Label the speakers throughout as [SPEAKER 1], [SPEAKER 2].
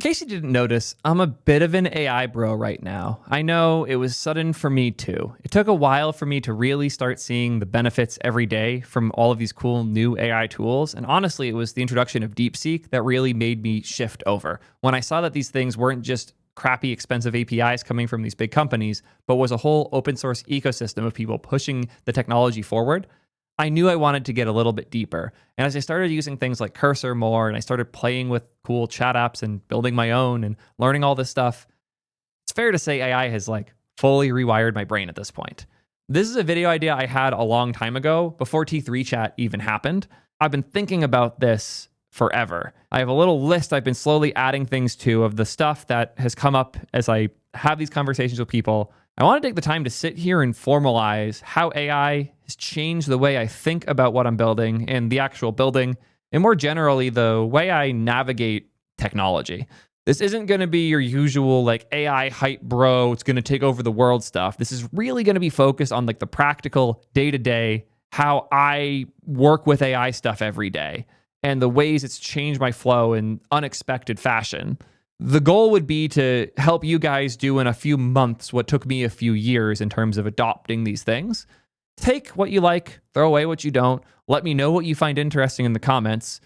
[SPEAKER 1] case you didn't notice, I'm a bit of an AI bro right now. I know it was sudden for me too. It took a while for me to really start seeing the benefits every day from all of these cool new AI tools. And honestly, it was the introduction of DeepSeek that really made me shift over. When I saw that these things weren't just crappy, expensive APIs coming from these big companies, but was a whole open source ecosystem of people pushing the technology forward, I knew I wanted to get a little bit deeper. And as I started using things like Cursor more, and I started playing with cool chat apps and building my own and learning all this stuff, it's fair to say AI has like fully rewired my brain at this point. This is a video idea I had a long time ago, before T3 chat even happened. I've been thinking about this forever. I have a little list I've been slowly adding things to of the stuff that has come up as I have these conversations with people. I want to take the time to sit here and formalize how AI has changed the way I think about what I'm building and the actual building, and more generally, the way I navigate technology. This isn't going to be your usual like AI hype bro, it's going to take over the world stuff. This is really going to be focused on like the practical day-to-day, how I work with AI stuff every day, and the ways it's changed my flow in unexpected fashion. The goal would be to help you guys do in a few months what took me a few years in terms of adopting these things. Take what you like, throw away what you don't. Let me know what you find interesting in the comments.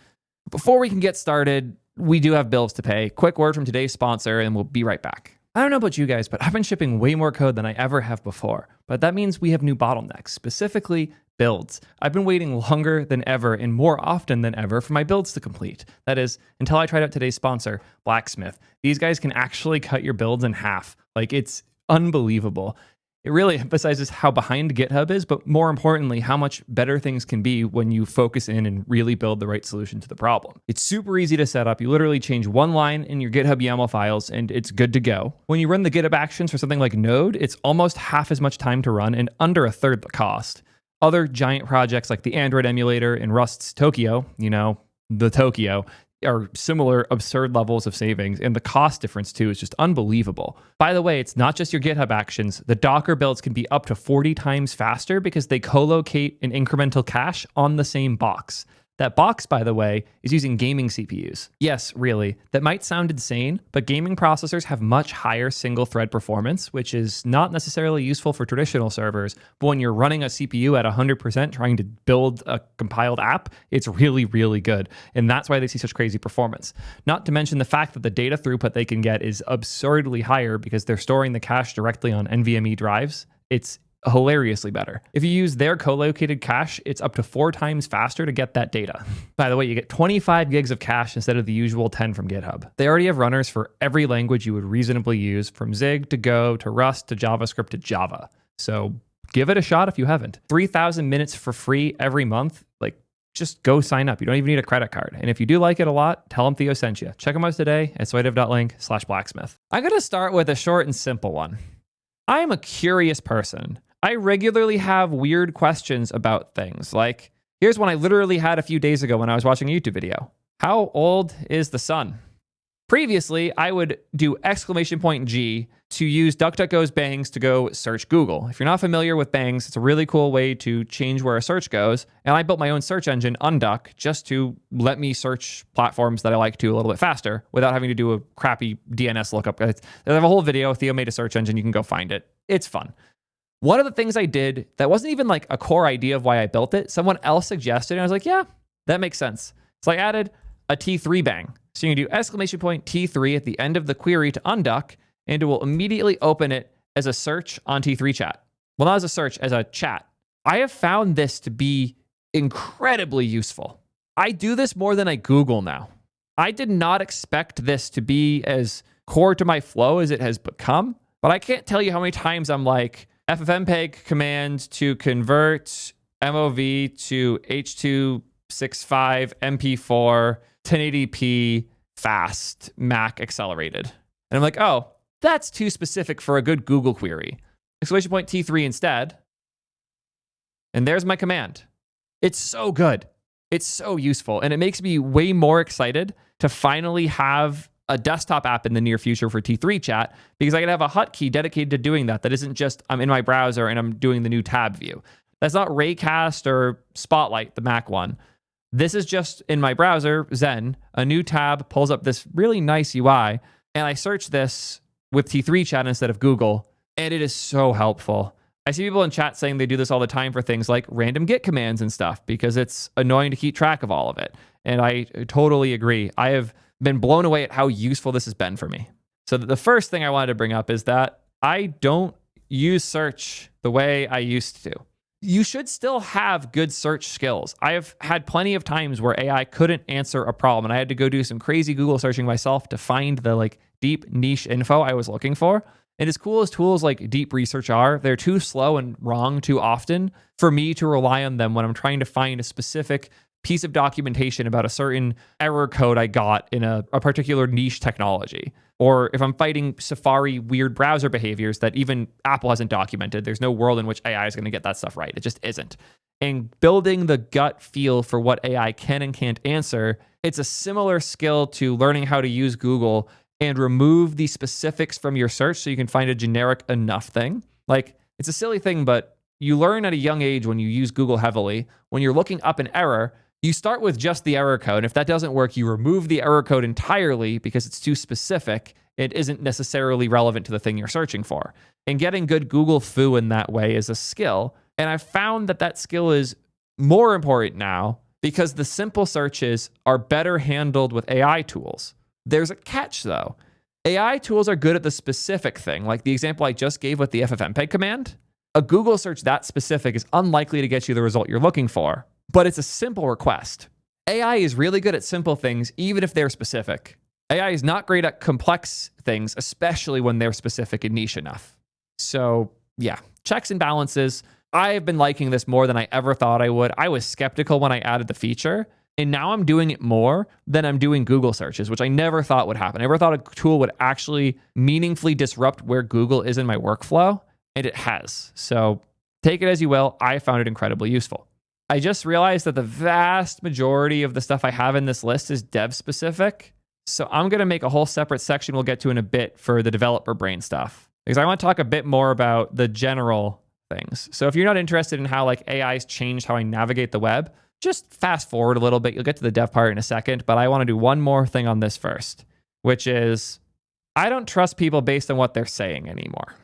[SPEAKER 1] Before we can get started, we do have bills to pay. Quick word from today's sponsor, and we'll be right back. I don't know about you guys, but I've been shipping way more code than I ever have before. But that means we have new bottlenecks, specifically builds. I've been waiting longer than ever and more often than ever for my builds to complete. That is, until I tried out today's sponsor, Blacksmith. These guys can actually cut your builds in half. Like, it's unbelievable. It really emphasizes how behind GitHub is, but more importantly, how much better things can be when you focus in and really build the right solution to the problem. It's super easy to set up. You literally change one line in your GitHub YAML files and it's good to go. When you run the GitHub actions for something like Node, it's almost half as much time to run and under a third the cost. Other giant projects like the Android emulator and Rust's Tokyo, the Tokyo, are similar absurd levels of savings, and the cost difference too is just unbelievable. By the way, it's not just your GitHub actions. The Docker builds can be up to 40 times faster because they co-locate an incremental cache on the same box. That box, by the way, is using gaming CPUs. Yes, really. That might sound insane, but gaming processors have much higher single-thread performance, which is not necessarily useful for traditional servers. But when you're running a CPU at 100% trying to build a compiled app, it's really, really good. And that's why they see such crazy performance. Not to mention the fact that the data throughput they can get is absurdly higher because they're storing the cache directly on NVMe drives. It's hilariously better. If you use their co-located cache, it's up to 4 times faster to get that data. By the way, you get 25 gigs of cache instead of the usual 10 from GitHub. They already have runners for every language you would reasonably use, from Zig to Go to Rust to JavaScript to Java. So give it a shot if you haven't. 3,000 minutes for free every month. Like, just go sign up. You don't even need a credit card. And if you do like it a lot, tell them Theo sent you. Check them out today at soidev.link/blacksmith. I'm going to start with a short and simple one. I am a curious person. I regularly have weird questions about things. Like, here's one I literally had a few days ago when I was watching a YouTube video. How old is the sun? Previously, I would do !G to use DuckDuckGo's bangs to go search Google. If you're not familiar with bangs, it's a really cool way to change where a search goes. And I built my own search engine, Unduck, just to let me search platforms that I like to a little bit faster without having to do a crappy DNS lookup. I have a whole video. Theo made a search engine. You can go find it. It's fun. One of the things I did that wasn't even like a core idea of why I built it, someone else suggested, and I was like, yeah, that makes sense. So I added a T3 bang. So you can do !T3 at the end of the query to Unduck, and it will immediately open it as a search on T3 chat. Well, not as a search, as a chat. I have found this to be incredibly useful. I do this more than I Google now. I did not expect this to be as core to my flow as it has become, but I can't tell you how many times I'm like, ffmpeg command to convert MOV to H.265 MP4 1080p fast Mac accelerated. And I'm like, oh, that's too specific for a good Google query. !T3 instead. And there's my command. It's so good. It's so useful. And it makes me way more excited to finally have a desktop app in the near future for T3 chat, because I can have a hotkey dedicated to doing that. That isn't just I'm in my browser and I'm doing the new tab view. That's not Raycast or Spotlight, the Mac one. This is just in my browser, Zen, a new tab pulls up this really nice UI, and I search this with T3 chat instead of Google, and it is so helpful. I see people in chat saying they do this all the time for things like random Git commands and stuff because it's annoying to keep track of all of it. And I totally agree. I have been blown away at how useful this has been for me. So the first thing I wanted to bring up is that I don't use search the way I used to. You should still have good search skills. I have had plenty of times where AI couldn't answer a problem and I had to go do some crazy Google searching myself to find the like deep niche info I was looking for. And as cool as tools like deep research are, they're too slow and wrong too often for me to rely on them when I'm trying to find a specific piece of documentation about a certain error code I got in a particular niche technology. Or if I'm fighting Safari weird browser behaviors that even Apple hasn't documented, there's no world in which AI is going to get that stuff right. It just isn't. And building the gut feel for what AI can and can't answer, it's a similar skill to learning how to use Google and remove the specifics from your search so you can find a generic enough thing. Like, it's a silly thing, but you learn at a young age when you use Google heavily. When you're looking up an error, you start with just the error code. If that doesn't work, you remove the error code entirely because it's too specific. It isn't necessarily relevant to the thing you're searching for. And getting good Google foo in that way is a skill. And I've found that that skill is more important now because the simple searches are better handled with AI tools. There's a catch though. AI tools are good at the specific thing, like the example I just gave with the ffmpeg command. A Google search that specific is unlikely to get you the result you're looking for, but it's a simple request. AI is really good at simple things, even if they're specific. AI is not great at complex things, especially when they're specific and niche enough. So yeah, checks and balances. I've been liking this more than I ever thought I would. I was skeptical when I added the feature, and now I'm doing it more than I'm doing Google searches, which I never thought would happen. I never thought a tool would actually meaningfully disrupt where Google is in my workflow, and it has. So take it as you will. I found it incredibly useful. I just realized that the vast majority of the stuff I have in this list is dev specific. So I'm going to make a whole separate section we'll get to in a bit for the developer brain stuff, because I want to talk a bit more about the general things. So if you're not interested in how like AI's changed how I navigate the web, just fast forward a little bit. You'll get to the dev part in a second, but I want to do one more thing on this first, which is I don't trust people based on what they're saying anymore.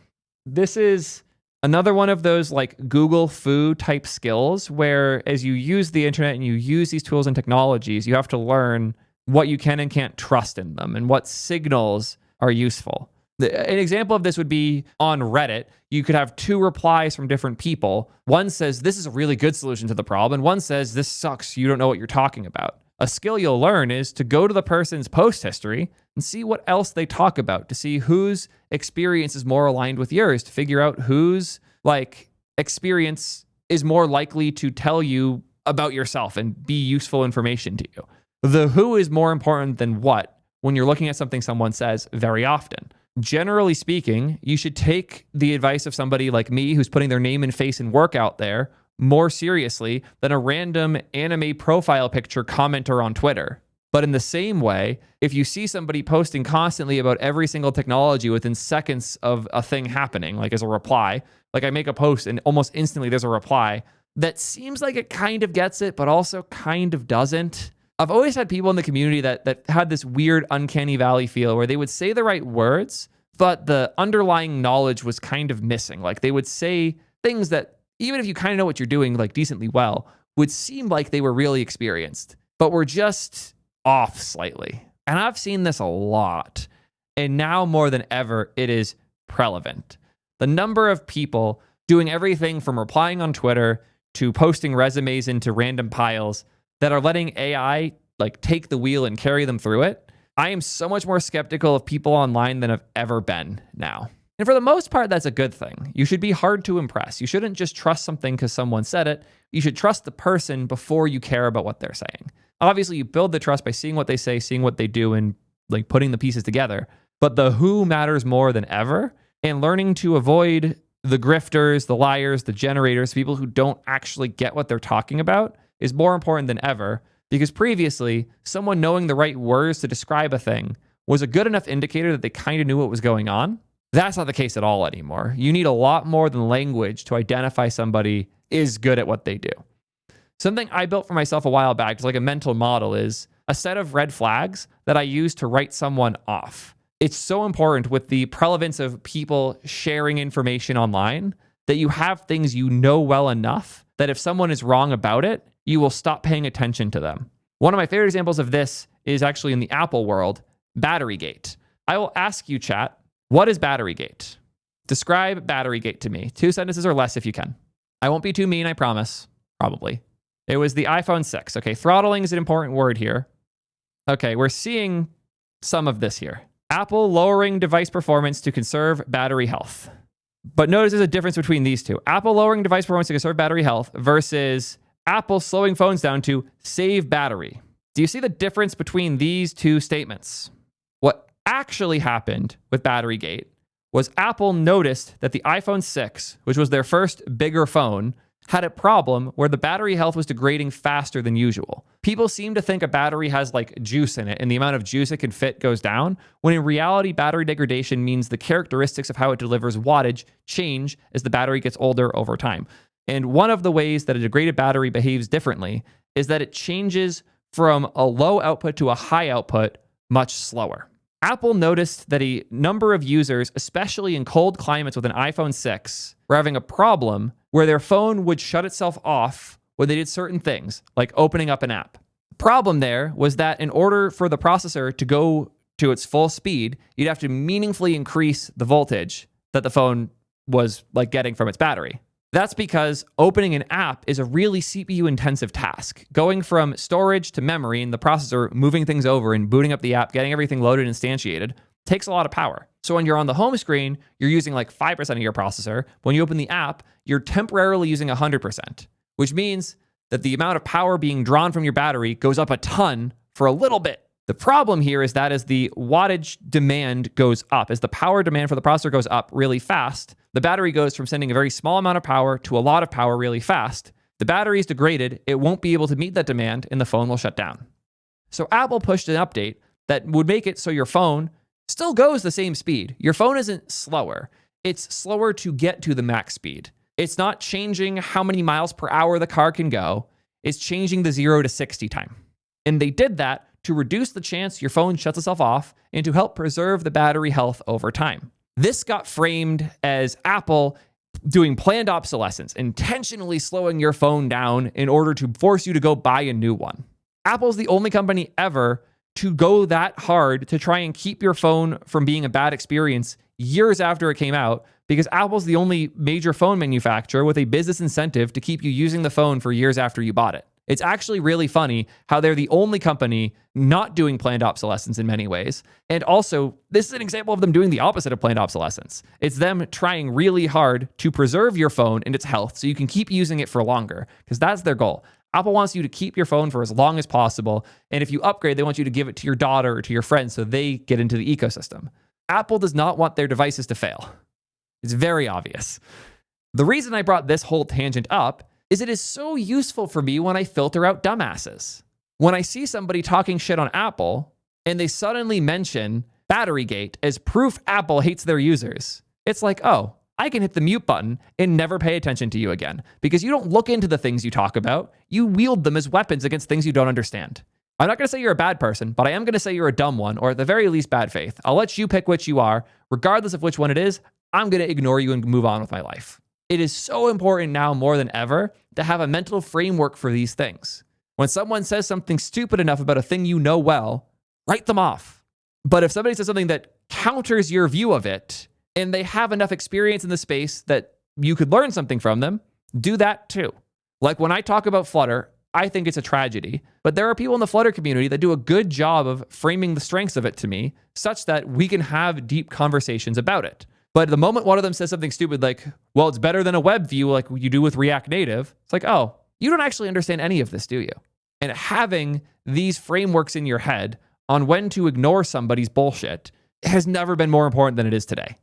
[SPEAKER 1] This is another one of those like Google foo type skills where as you use the internet and you use these tools and technologies, you have to learn what you can and can't trust in them and what signals are useful. An example of this would be on Reddit. You could have two replies from different people. One says, this is a really good solution to the problem. And one says, this sucks. You don't know what you're talking about. A skill you'll learn is to go to the person's post history and see what else they talk about, to see whose experience is more aligned with yours, to figure out whose like experience is more likely to tell you about yourself and be useful information to you. The who is more important than what when you're looking at something someone says very often. Generally speaking, you should take the advice of somebody like me who's putting their name and face and work out there more seriously than a random anime profile picture commenter on Twitter. But in the same way, if you see somebody posting constantly about every single technology within seconds of a thing happening, like as a reply, like I make a post and almost instantly there's a reply that seems like it kind of gets it, but also kind of doesn't. I've always had people in the community that had this weird uncanny valley feel where they would say the right words, but the underlying knowledge was kind of missing. Like they would say things that even if you kind of know what you're doing like decently well, would seem like they were really experienced, but were just off slightly. And I've seen this a lot. And now more than ever, it is prevalent. The number of people doing everything from replying on Twitter to posting resumes into random piles that are letting AI like take the wheel and carry them through it. I am so much more skeptical of people online than I've ever been now. And for the most part, that's a good thing. You should be hard to impress. You shouldn't just trust something because someone said it. You should trust the person before you care about what they're saying. Obviously, you build the trust by seeing what they say, seeing what they do, and like putting the pieces together. But the who matters more than ever, and learning to avoid the grifters, the liars, the generators, people who don't actually get what they're talking about is more important than ever, because previously, someone knowing the right words to describe a thing was a good enough indicator that they kind of knew what was going on. That's not the case at all anymore. You need a lot more than language to identify somebody is good at what they do. Something I built for myself a while back is like a mental model is a set of red flags that I use to write someone off. It's so important with the prevalence of people sharing information online that you have things you know well enough that if someone is wrong about it, you will stop paying attention to them. One of my favorite examples of this is actually in the Apple world, Batterygate. I will ask you, chat, what is Batterygate? Describe Batterygate to me. 2 sentences or less if you can. I won't be too mean, I promise. Probably. It was the iPhone 6. Okay, throttling is an important word here. Okay, we're seeing some of this here. Apple lowering device performance to conserve battery health. But notice there's a difference between these two. Apple lowering device performance to conserve battery health versus Apple slowing phones down to save battery. Do you see the difference between these two statements? What actually happened with Batterygate was Apple noticed that the iPhone 6, which was their first bigger phone, had a problem where the battery health was degrading faster than usual. People seem to think a battery has like juice in it and the amount of juice it can fit goes down, when in reality, battery degradation means the characteristics of how it delivers wattage change as the battery gets older over time. And one of the ways that a degraded battery behaves differently is that it changes from a low output to a high output much slower. Apple noticed that a number of users, especially in cold climates with an iPhone 6, were having a problem where their phone would shut itself off when they did certain things, like opening up an app. The problem there was that in order for the processor to go to its full speed, you'd have to meaningfully increase the voltage that the phone was like getting from its battery. That's because opening an app is a really CPU intensive task. Going from storage to memory and the processor moving things over and booting up the app, getting everything loaded and instantiated takes a lot of power. So when you're on the home screen, you're using like 5% of your processor. When you open the app, you're temporarily using 100%, which means that the amount of power being drawn from your battery goes up a ton for a little bit. The problem here is that as the wattage demand goes up, as the power demand for the processor goes up really fast, the battery goes from sending a very small amount of power to a lot of power really fast. The battery is degraded, it won't be able to meet that demand, and the phone will shut down. So Apple pushed an update that would make it so your phone still goes the same speed. Your phone isn't slower. It's slower to get to the max speed. It's not changing how many miles per hour the car can go. It's changing the 0 to 60 time. And they did that to reduce the chance your phone shuts itself off and to help preserve the battery health over time. This got framed as Apple doing planned obsolescence, intentionally slowing your phone down in order to force you to go buy a new one. Apple's the only company ever to go that hard to try and keep your phone from being a bad experience years after it came out, because Apple's the only major phone manufacturer with a business incentive to keep you using the phone for years after you bought it. It's actually really funny how they're the only company not doing planned obsolescence in many ways. And also, this is an example of them doing the opposite of planned obsolescence. It's them trying really hard to preserve your phone and its health so you can keep using it for longer, because that's their goal. Apple wants you to keep your phone for as long as possible. And if you upgrade, they want you to give it to your daughter or to your friends so they get into the ecosystem. Apple does not want their devices to fail. It's very obvious. The reason I brought this whole tangent up is it is so useful for me when I filter out dumbasses. When I see somebody talking shit on Apple and they suddenly mention Batterygate as proof Apple hates their users, it's like, oh, I can hit the mute button and never pay attention to you again, because you don't look into the things you talk about. You wield them as weapons against things you don't understand. I'm not going to say you're a bad person, but I am going to say you're a dumb one, or at the very least bad faith. I'll let you pick which you are. Regardless of which one it is, I'm going to ignore you and move on with my life. It is so important now more than ever to have a mental framework for these things. When someone says something stupid enough about a thing you know well, write them off. But if somebody says something that counters your view of it, and they have enough experience in the space that you could learn something from them, do that too. Like when I talk about Flutter, I think it's a tragedy, but there are people in the Flutter community that do a good job of framing the strengths of it to me such that we can have deep conversations about it. But the moment one of them says something stupid like, well, it's better than a web view like you do with React Native, it's like, oh, you don't actually understand any of this, do you? And having these frameworks in your head on when to ignore somebody's bullshit has never been more important than it is today.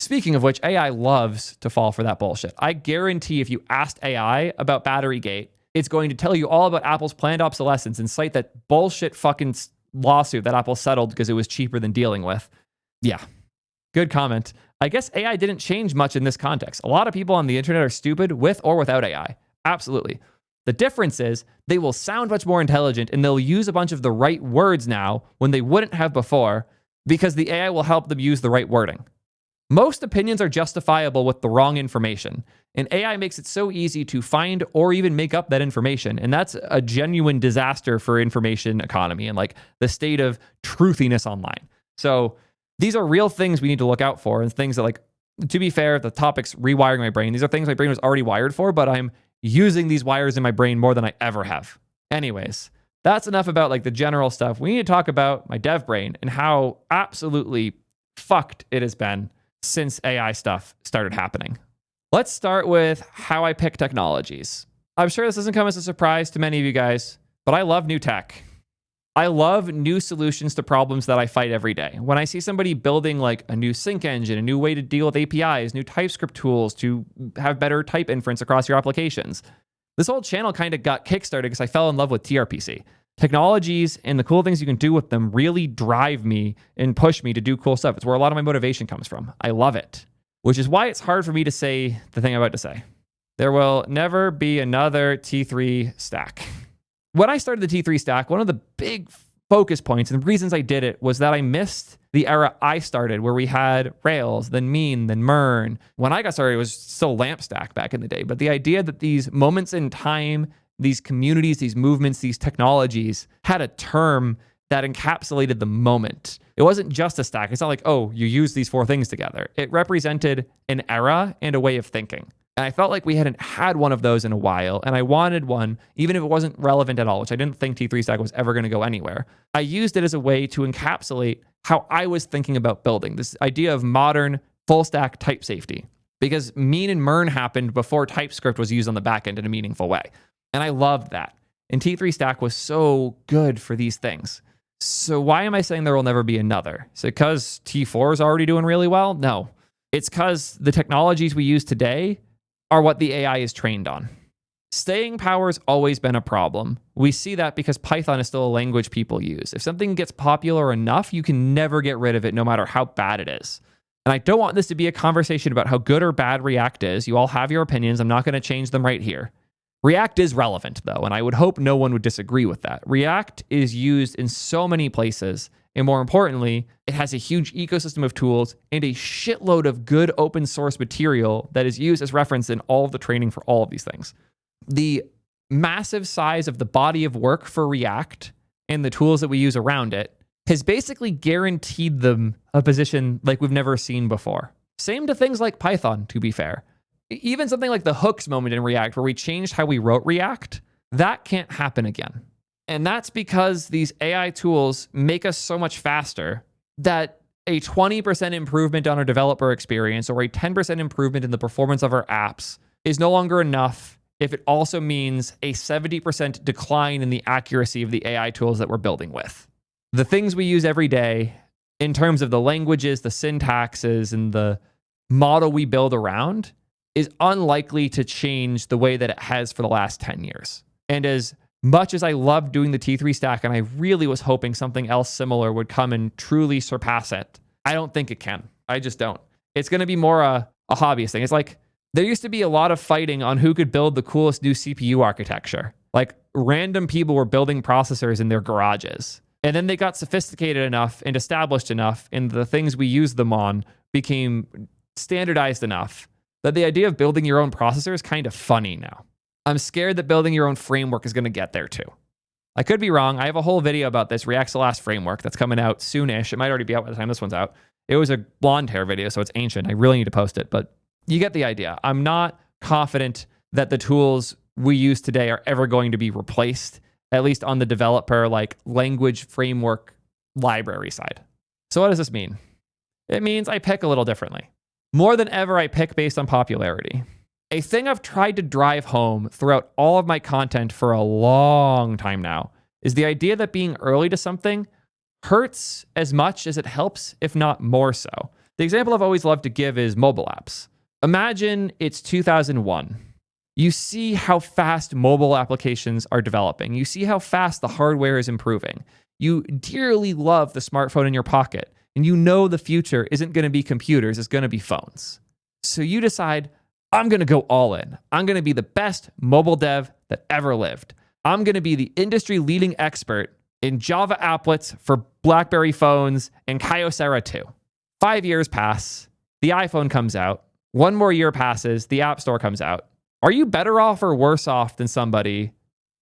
[SPEAKER 1] Speaking of which, AI loves to fall for that bullshit. I guarantee if you asked AI about Batterygate, it's going to tell you all about Apple's planned obsolescence and cite that bullshit fucking lawsuit that Apple settled because it was cheaper than dealing with. Yeah, good comment. I guess AI didn't change much in this context. A lot of people on the internet are stupid with or without AI. Absolutely. The difference is they will sound much more intelligent and they'll use a bunch of the right words now when they wouldn't have before because the AI will help them use the right wording. Most opinions are justifiable with the wrong information, and AI makes it so easy to find or even make up that information, and that's a genuine disaster for information economy and like the state of truthiness online. So these are real things we need to look out for, and things that, like, to be fair, the topic's rewiring my brain. These are things my brain was already wired for, but I'm using these wires in my brain more than I ever have. Anyways, that's enough about like the general stuff. We need to talk about my dev brain and how absolutely fucked it has been since AI stuff started happening. Let's start with how I pick technologies. I'm sure this doesn't come as a surprise to many of you guys, but I love new tech. I love new solutions to problems that I fight every day. When I see somebody building like a new sync engine, a new way to deal with APIs, new TypeScript tools to have better type inference across your applications, this whole channel kind of got kickstarted because I fell in love with TRPC. Technologies and the cool things you can do with them really drive me and push me to do cool stuff. It's where a lot of my motivation comes from. I love it, which is why it's hard for me to say the thing I'm about to say. There will never be another T3 stack. When I started the T3 stack, one of the big focus points and reasons I did it was that I missed the era I started where we had Rails, then Mean, then Mern. When I got started, it was still LAMP stack back in the day. But the idea that these moments in time, these communities, these movements, these technologies had a term that encapsulated the moment. It wasn't just a stack. It's not like, oh, you use these four things together. It represented an era and a way of thinking. And I felt like we hadn't had one of those in a while, and I wanted one, even if it wasn't relevant at all, which I didn't think T3 Stack was ever going to go anywhere. I used it as a way to encapsulate how I was thinking about building, this idea of modern full-stack type safety, because Mean and Mern happened before TypeScript was used on the back end in a meaningful way. And I loved that. And T3 Stack was so good for these things. So why am I saying there will never be another? Is it because T4 is already doing really well? No. It's because the technologies we use today are what the AI is trained on. Staying power has always been a problem. We see that because Python is still a language people use. If something gets popular enough, you can never get rid of it, no matter how bad it is. And I don't want this to be a conversation about how good or bad React is. You all have your opinions. I'm not going to change them right here. React is relevant, though, and I would hope no one would disagree with that. React is used in so many places, and more importantly, it has a huge ecosystem of tools and a shitload of good open source material that is used as reference in all of the training for all of these things. The massive size of the body of work for React and the tools that we use around it has basically guaranteed them a position like we've never seen before. Same to things like Python, to be fair. Even something like the hooks moment in React, where we changed how we wrote React, that can't happen again. And that's because these AI tools make us so much faster that a 20% improvement on our developer experience or a 10% improvement in the performance of our apps is no longer enough if it also means a 70% decline in the accuracy of the AI tools that we're building with. The things we use every day in terms of the languages, the syntaxes, and the model we build around is unlikely to change the way that it has for the last 10 years. And as much as I loved doing the T3 stack, and I really was hoping something else similar would come and truly surpass it, I don't think it can. I just don't. It's going to be more a hobbyist thing. It's like there used to be a lot of fighting on who could build the coolest new CPU architecture. Like random people were building processors in their garages. And then they got sophisticated enough and established enough, and the things we use them on became standardized enough that the idea of building your own processor is kind of funny now. I'm scared that building your own framework is going to get there too. I could be wrong. I have a whole video about this React's the last framework that's coming out soonish. It might already be out by the time this one's out. It was a blonde hair video, so it's ancient. I really need to post it, but you get the idea. I'm not confident that the tools we use today are ever going to be replaced, at least on the developer like language framework library side. So what does this mean? It means I pick a little differently. More than ever, I pick based on popularity. A thing I've tried to drive home throughout all of my content for a long time now is the idea that being early to something hurts as much as it helps, if not more so. The example I've always loved to give is mobile apps. Imagine it's 2001. You see how fast mobile applications are developing. You see how fast the hardware is improving. You dearly love the smartphone in your pocket, and you know the future isn't going to be computers, it's going to be phones. So you decide, I'm going to go all in. I'm going to be the best mobile dev that ever lived. I'm going to be the industry leading expert in Java applets for BlackBerry phones and Kyocera too. 5 years pass. The iPhone comes out. 1 more year passes. The App Store comes out. Are you better off or worse off than somebody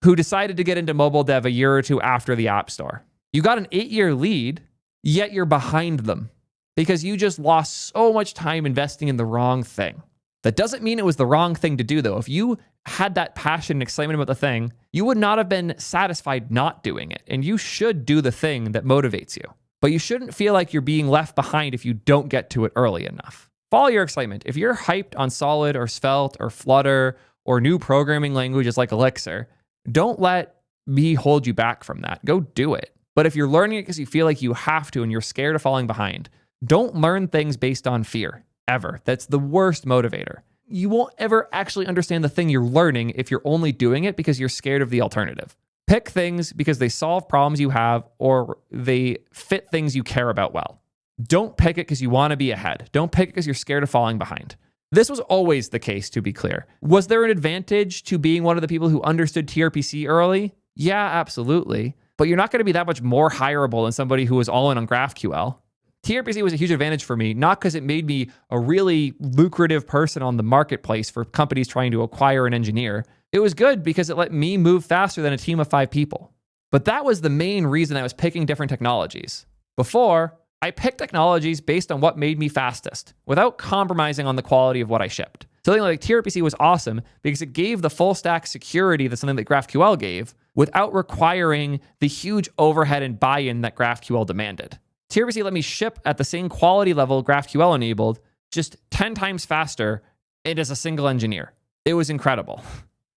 [SPEAKER 1] who decided to get into mobile dev a year or two after the App Store? You got an 8-year lead, yet you're behind them because you just lost so much time investing in the wrong thing. That doesn't mean it was the wrong thing to do, though. If you had that passion and excitement about the thing, you would not have been satisfied not doing it. And you should do the thing that motivates you. But you shouldn't feel like you're being left behind if you don't get to it early enough. Follow your excitement. If you're hyped on Solid or Svelte or Flutter or new programming languages like Elixir, don't let me hold you back from that. Go do it. But if you're learning it because you feel like you have to and you're scared of falling behind, don't learn things based on fear, ever. That's the worst motivator. You won't ever actually understand the thing you're learning if you're only doing it because you're scared of the alternative. Pick things because they solve problems you have or they fit things you care about well. Don't pick it because you want to be ahead. Don't pick it because you're scared of falling behind. This was always the case, to be clear. Was there an advantage to being one of the people who understood TRPC early? Yeah, absolutely. But you're not going to be that much more hireable than somebody who was all in on GraphQL. TRPC was a huge advantage for me, not because it made me a really lucrative person on the marketplace for companies trying to acquire an engineer. It was good because it let me move faster than a team of 5 people. But that was the main reason I was picking different technologies. Before, I picked technologies based on what made me fastest, without compromising on the quality of what I shipped. Something like TRPC was awesome because it gave the full stack security that something like GraphQL gave, without requiring the huge overhead and buy-in that GraphQL demanded. TRPC let me ship at the same quality level GraphQL enabled, just 10 times faster, and as a single engineer. It was incredible.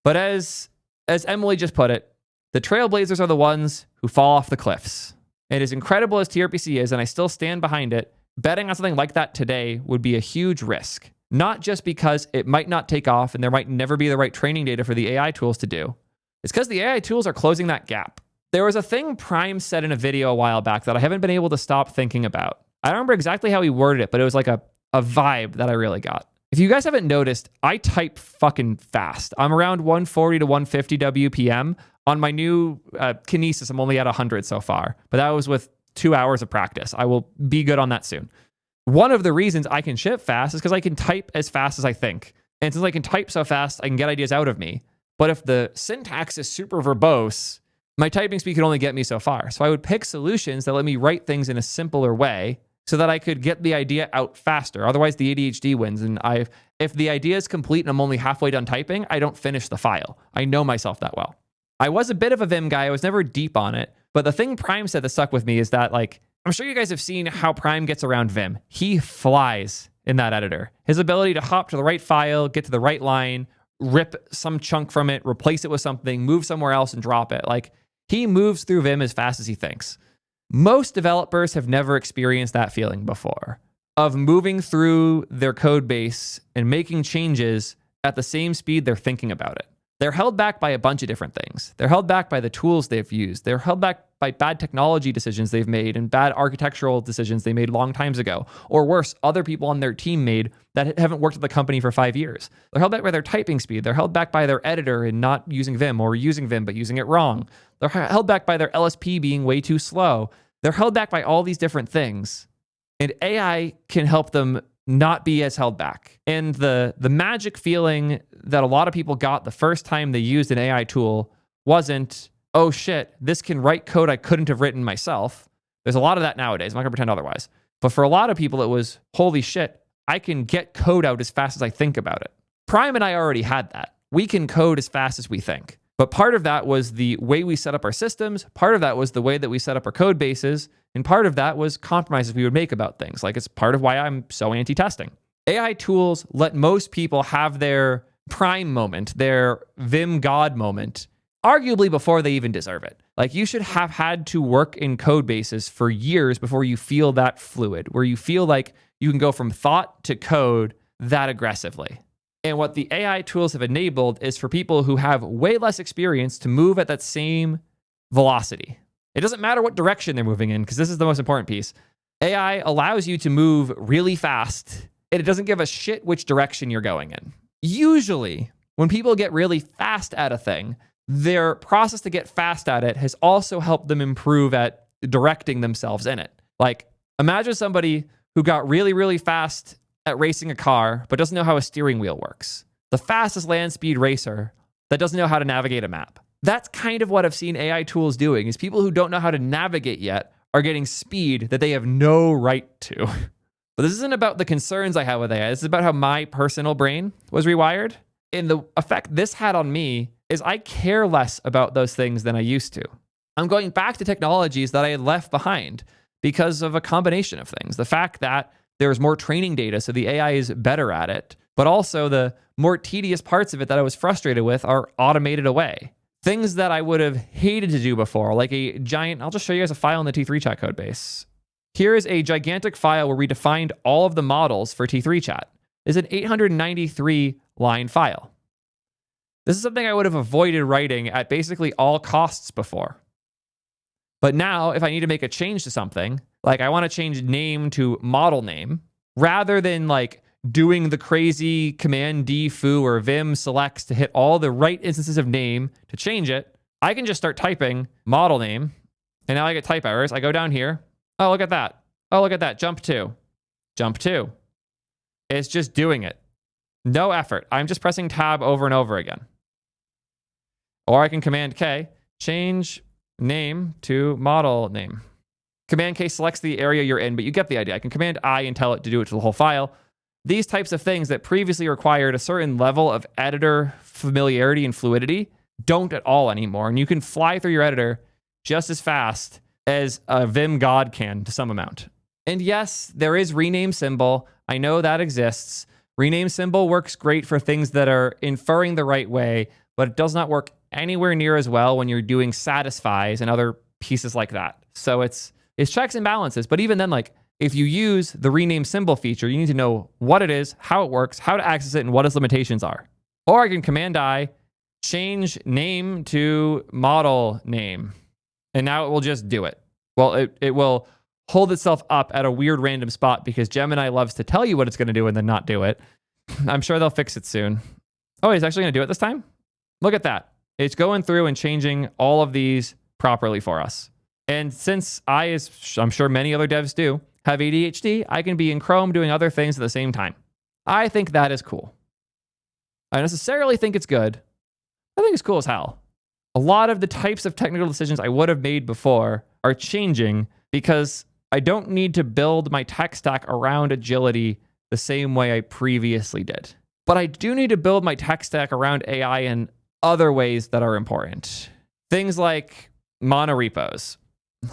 [SPEAKER 1] But as Emily just put it, the trailblazers are the ones who fall off the cliffs. And as incredible as TRPC is, and I still stand behind it, betting on something like that today would be a huge risk. Not just because it might not take off and there might never be the right training data for the AI tools to do. It's because the AI tools are closing that gap. There was a thing Prime said in a video a while back that I haven't been able to stop thinking about. I don't remember exactly how he worded it, but it was like a vibe that I really got. If you guys haven't noticed, I type fucking fast. I'm around 140 to 150 WPM. On my new Kinesis, I'm only at 100 so far, but that was with 2 hours of practice. I will be good on that soon. One of the reasons I can ship fast is because I can type as fast as I think. And since I can type so fast, I can get ideas out of me. But if the syntax is super verbose, my typing speed could only get me so far. So I would pick solutions that let me write things in a simpler way so that I could get the idea out faster. Otherwise, the ADHD wins. And if the idea is complete and I'm only halfway done typing, I don't finish the file. I know myself that well. I was a bit of a Vim guy. I was never deep on it. But the thing Prime said that stuck with me is that, like, I'm sure you guys have seen how Prime gets around Vim. He flies in that editor. His ability to hop to the right file, get to the right line, rip some chunk from it, replace it with something, move somewhere else and drop it. Like, he moves through Vim as fast as he thinks. Most developers have never experienced that feeling before, of moving through their code base and making changes at the same speed they're thinking about it. They're held back by a bunch of different things. They're held back by the tools they've used. They're held back by bad technology decisions they've made and bad architectural decisions they made long times ago. Or worse, other people on their team made that haven't worked at the company for 5 years. They're held back by their typing speed. They're held back by their editor and not using Vim, or using Vim but using it wrong. They're held back by their LSP being way too slow. They're held back by all these different things. And AI can help them not be as held back. And the magic feeling that a lot of people got the first time they used an AI tool wasn't, oh shit, this can write code I couldn't have written myself. There's a lot of that nowadays. I'm not gonna pretend otherwise. But for a lot of people, it was, holy shit, I can get code out as fast as I think about it. Prime and I already had that. We can code as fast as we think. But part of that was the way we set up our systems. Part of that was the way that we set up our code bases. And part of that was compromises we would make about things. Like, it's part of why I'm so anti-testing. AI tools let most people have their Prime moment, their Vim God moment, arguably before they even deserve it. Like, you should have had to work in code bases for years before you feel that fluid, where you feel like you can go from thought to code that aggressively. And what the AI tools have enabled is for people who have way less experience to move at that same velocity. It doesn't matter what direction they're moving in, because this is the most important piece. AI allows you to move really fast, and it doesn't give a shit which direction you're going in. Usually, when people get really fast at a thing, their process to get fast at it has also helped them improve at directing themselves in it. Like, imagine somebody who got really, really fast at racing a car, but doesn't know how a steering wheel works. The fastest land speed racer that doesn't know how to navigate a map. That's kind of what I've seen AI tools doing, is people who don't know how to navigate yet are getting speed that they have no right to. But this isn't about the concerns I have with AI. This is about how my personal brain was rewired. And the effect this had on me is I care less about those things than I used to. I'm going back to technologies that I had left behind because of a combination of things. The fact that there's more training data, so the AI is better at it, but also the more tedious parts of it that I was frustrated with are automated away. Things that I would have hated to do before, like a giant, I'll just show you guys a file in the T3 chat code base. Here is a gigantic file where we defined all of the models for T3 chat. It's an 893 line file. This is something I would have avoided writing at basically all costs before. But now, if I need to make a change to something, like I want to change name to model name, rather than like doing the crazy command D foo or vim selects to hit all the right instances of name to change it, I can just start typing model name, and now I get type errors. I go down here. Oh, look at that. Oh, look at that. Jump to. Jump to. It's just doing it. No effort. I'm just pressing tab over and over again. Or I can command K, change name to model name. Command K selects the area you're in, but you get the idea. I can command I and tell it to do it to the whole file. These types of things that previously required a certain level of editor familiarity and fluidity don't at all anymore. And you can fly through your editor just as fast as a Vim god can to some amount. And yes, there is rename symbol. I know that exists. Rename symbol works great for things that are inferring the right way, but it does not work anywhere near as well when you're doing satisfies and other pieces like that. So it's checks and balances. But even then, like if you use the rename symbol feature, you need to know what it is, how it works, how to access it, and what its limitations are. Or I can command I, change name to model name. And now it will just do it. Well, it will hold itself up at a weird random spot because Gemini loves to tell you what it's going to do and then not do it. I'm sure they'll fix it soon. Oh, it's actually going to do it this time? Look at that. It's going through and changing all of these properly for us. And since as I'm sure many other devs do, have ADHD, I can be in Chrome doing other things at the same time. I think that is cool. I don't necessarily think it's good. I think it's cool as hell. A lot of the types of technical decisions I would have made before are changing because I don't need to build my tech stack around agility the same way I previously did. But I do need to build my tech stack around AI in other ways that are important. Things like monorepos.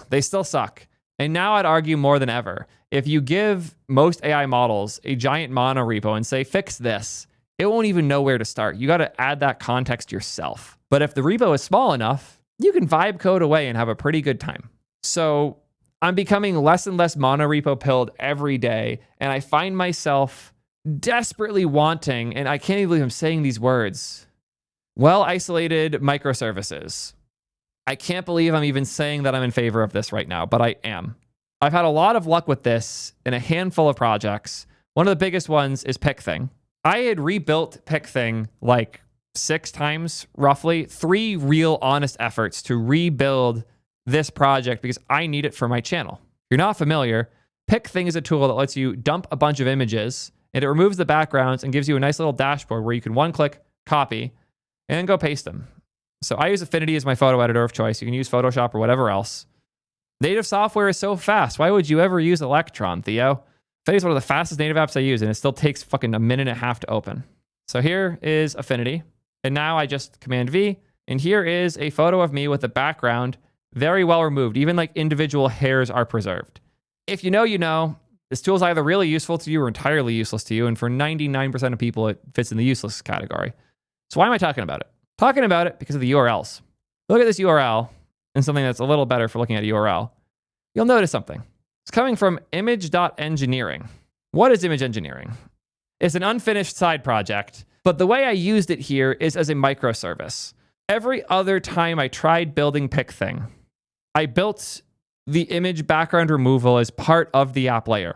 [SPEAKER 1] They still suck. And now I'd argue more than ever, if you give most AI models a giant monorepo and say, fix this, it won't even know where to start. You got to add that context yourself. But if the repo is small enough, you can vibe code away and have a pretty good time. So I'm becoming less and less monorepo pilled every day. And I find myself desperately wanting, and I can't even believe I'm saying these words, well-isolated microservices. I can't believe I'm even saying that I'm in favor of this right now, but I am. I've had a lot of luck with this in a handful of projects. One of the biggest ones is Pic Thing. I had rebuilt Pic Thing like 6 times, roughly, 3 real honest efforts to rebuild this project because I need it for my channel. If you're not familiar, Pic Thing is a tool that lets you dump a bunch of images and it removes the backgrounds and gives you a nice little dashboard where you can one-click copy and then go paste them. So I use Affinity as my photo editor of choice. You can use Photoshop or whatever else. Native software is so fast. Why would you ever use Electron, Theo? Affinity is one of the fastest native apps I use, and it still takes fucking a minute and a half to open. So here is Affinity. And now I just Command V, and here is a photo of me with the background very well removed. Even like individual hairs are preserved. If you know, you know. This tool is either really useful to you or entirely useless to you, and for 99% of people, it fits in the useless category. So why am I talking about it? Talking about it because of the URLs. Look at this URL, and something that's a little better for looking at a URL. You'll notice something. It's coming from image.engineering. What is image engineering? It's an unfinished side project, but the way I used it here is as a microservice. Every other time I tried building Pic Thing, I built the image background removal as part of the app layer.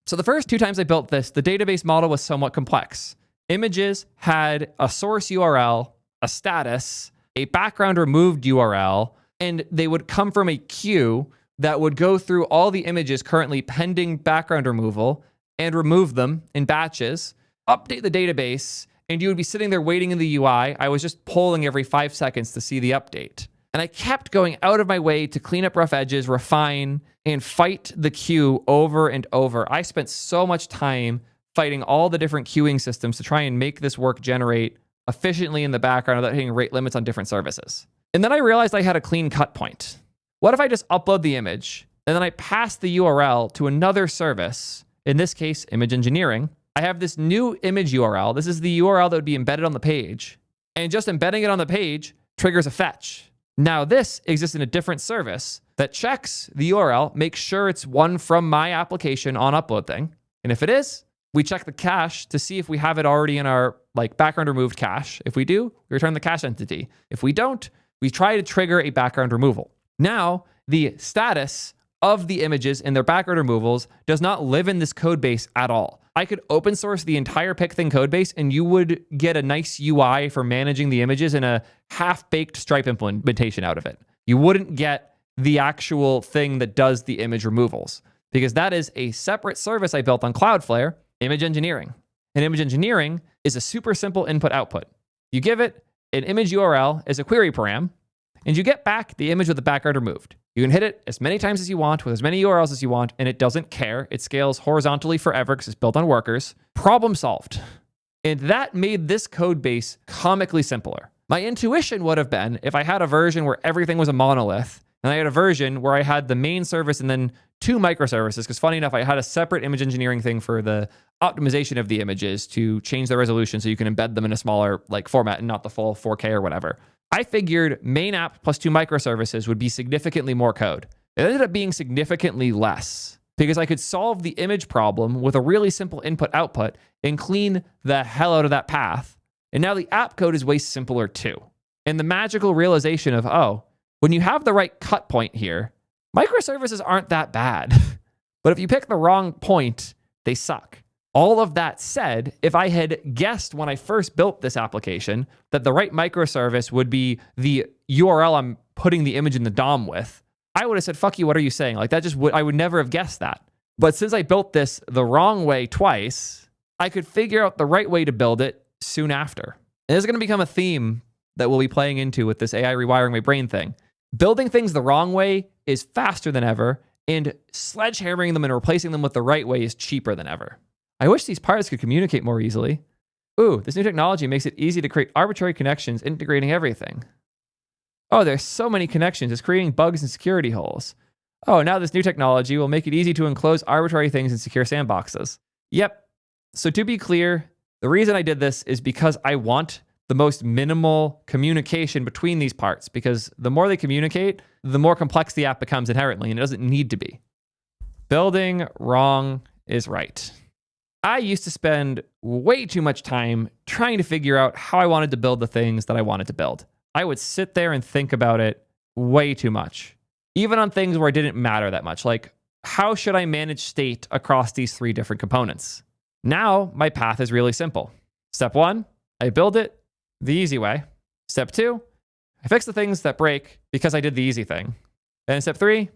[SPEAKER 1] So the first 2 times I built this, the database model was somewhat complex. Images had a source URL, a status, a background removed URL, and they would come from a queue that would go through all the images currently pending background removal and remove them in batches, update the database, and you would be sitting there waiting in the UI. I was just polling every 5 seconds to see the update. And I kept going out of my way to clean up rough edges, refine, and fight the queue over and over. I spent so much time fighting all the different queuing systems to try and make this work generate efficiently in the background without hitting rate limits on different services. And then I realized I had a clean cut point. What if I just upload the image and then I pass the URL to another service, in this case, image engineering? I have this new image URL. This is the URL that would be embedded on the page. And just embedding it on the page triggers a fetch. Now this exists in a different service that checks the URL, makes sure it's one from my application on upload thing. And if it is, we check the cache to see if we have it already in our background removed cache. If we do, we return the cache entity. If we don't, we try to trigger a background removal. Now, the status of the images and their background removals does not live in this code base at all. I could open source the entire Pic Thing code base and you would get a nice UI for managing the images and a half-baked Stripe implementation out of it. You wouldn't get the actual thing that does the image removals because that is a separate service I built on Cloudflare, image engineering. And image engineering is a super simple input-output. You give it an image URL as a query param, and you get back the image with the background removed. You can hit it as many times as you want with as many URLs as you want, and it doesn't care. It scales horizontally forever because it's built on workers. Problem solved. And that made this code base comically simpler. My intuition would have been if I had a version where everything was a monolith, and I had a version where I had the main service and then 2 microservices, because funny enough, I had a separate image engineering thing for the optimization of the images to change the resolution so you can embed them in a smaller format and not the full 4K or whatever. I figured main app plus 2 microservices would be significantly more code. It ended up being significantly less because I could solve the image problem with a really simple input-output and clean the hell out of that path. And now the app code is way simpler too. And the magical realization of, oh, when you have the right cut point here, microservices aren't that bad. But if you pick the wrong point, they suck. All of that said, if I had guessed when I first built this application that the right microservice would be the URL I'm putting the image in the DOM with, I would have said, fuck you, what are you saying? I would never have guessed that. But since I built this the wrong way twice, I could figure out the right way to build it soon after. And this is going to become a theme that we'll be playing into with this AI rewiring my brain thing. Building things the wrong way is faster than ever, and sledgehammering them and replacing them with the right way is cheaper than ever. I wish these parts could communicate more easily. Ooh, this new technology makes it easy to create arbitrary connections, integrating everything. Oh, there's so many connections. It's creating bugs and security holes. Oh, now this new technology will make it easy to enclose arbitrary things in secure sandboxes. Yep. So to be clear, the reason I did this is because I want the most minimal communication between these parts, because the more they communicate, the more complex the app becomes inherently, and it doesn't need to be. Building wrong is right. I used to spend way too much time trying to figure out how I wanted to build the things that I wanted to build. I would sit there and think about it way too much, even on things where it didn't matter that much, like how should I manage state across these 3 different components? Now, my path is really simple. Step 1, I build it the easy way. Step 2, I fix the things that break because I did the easy thing. And step 3,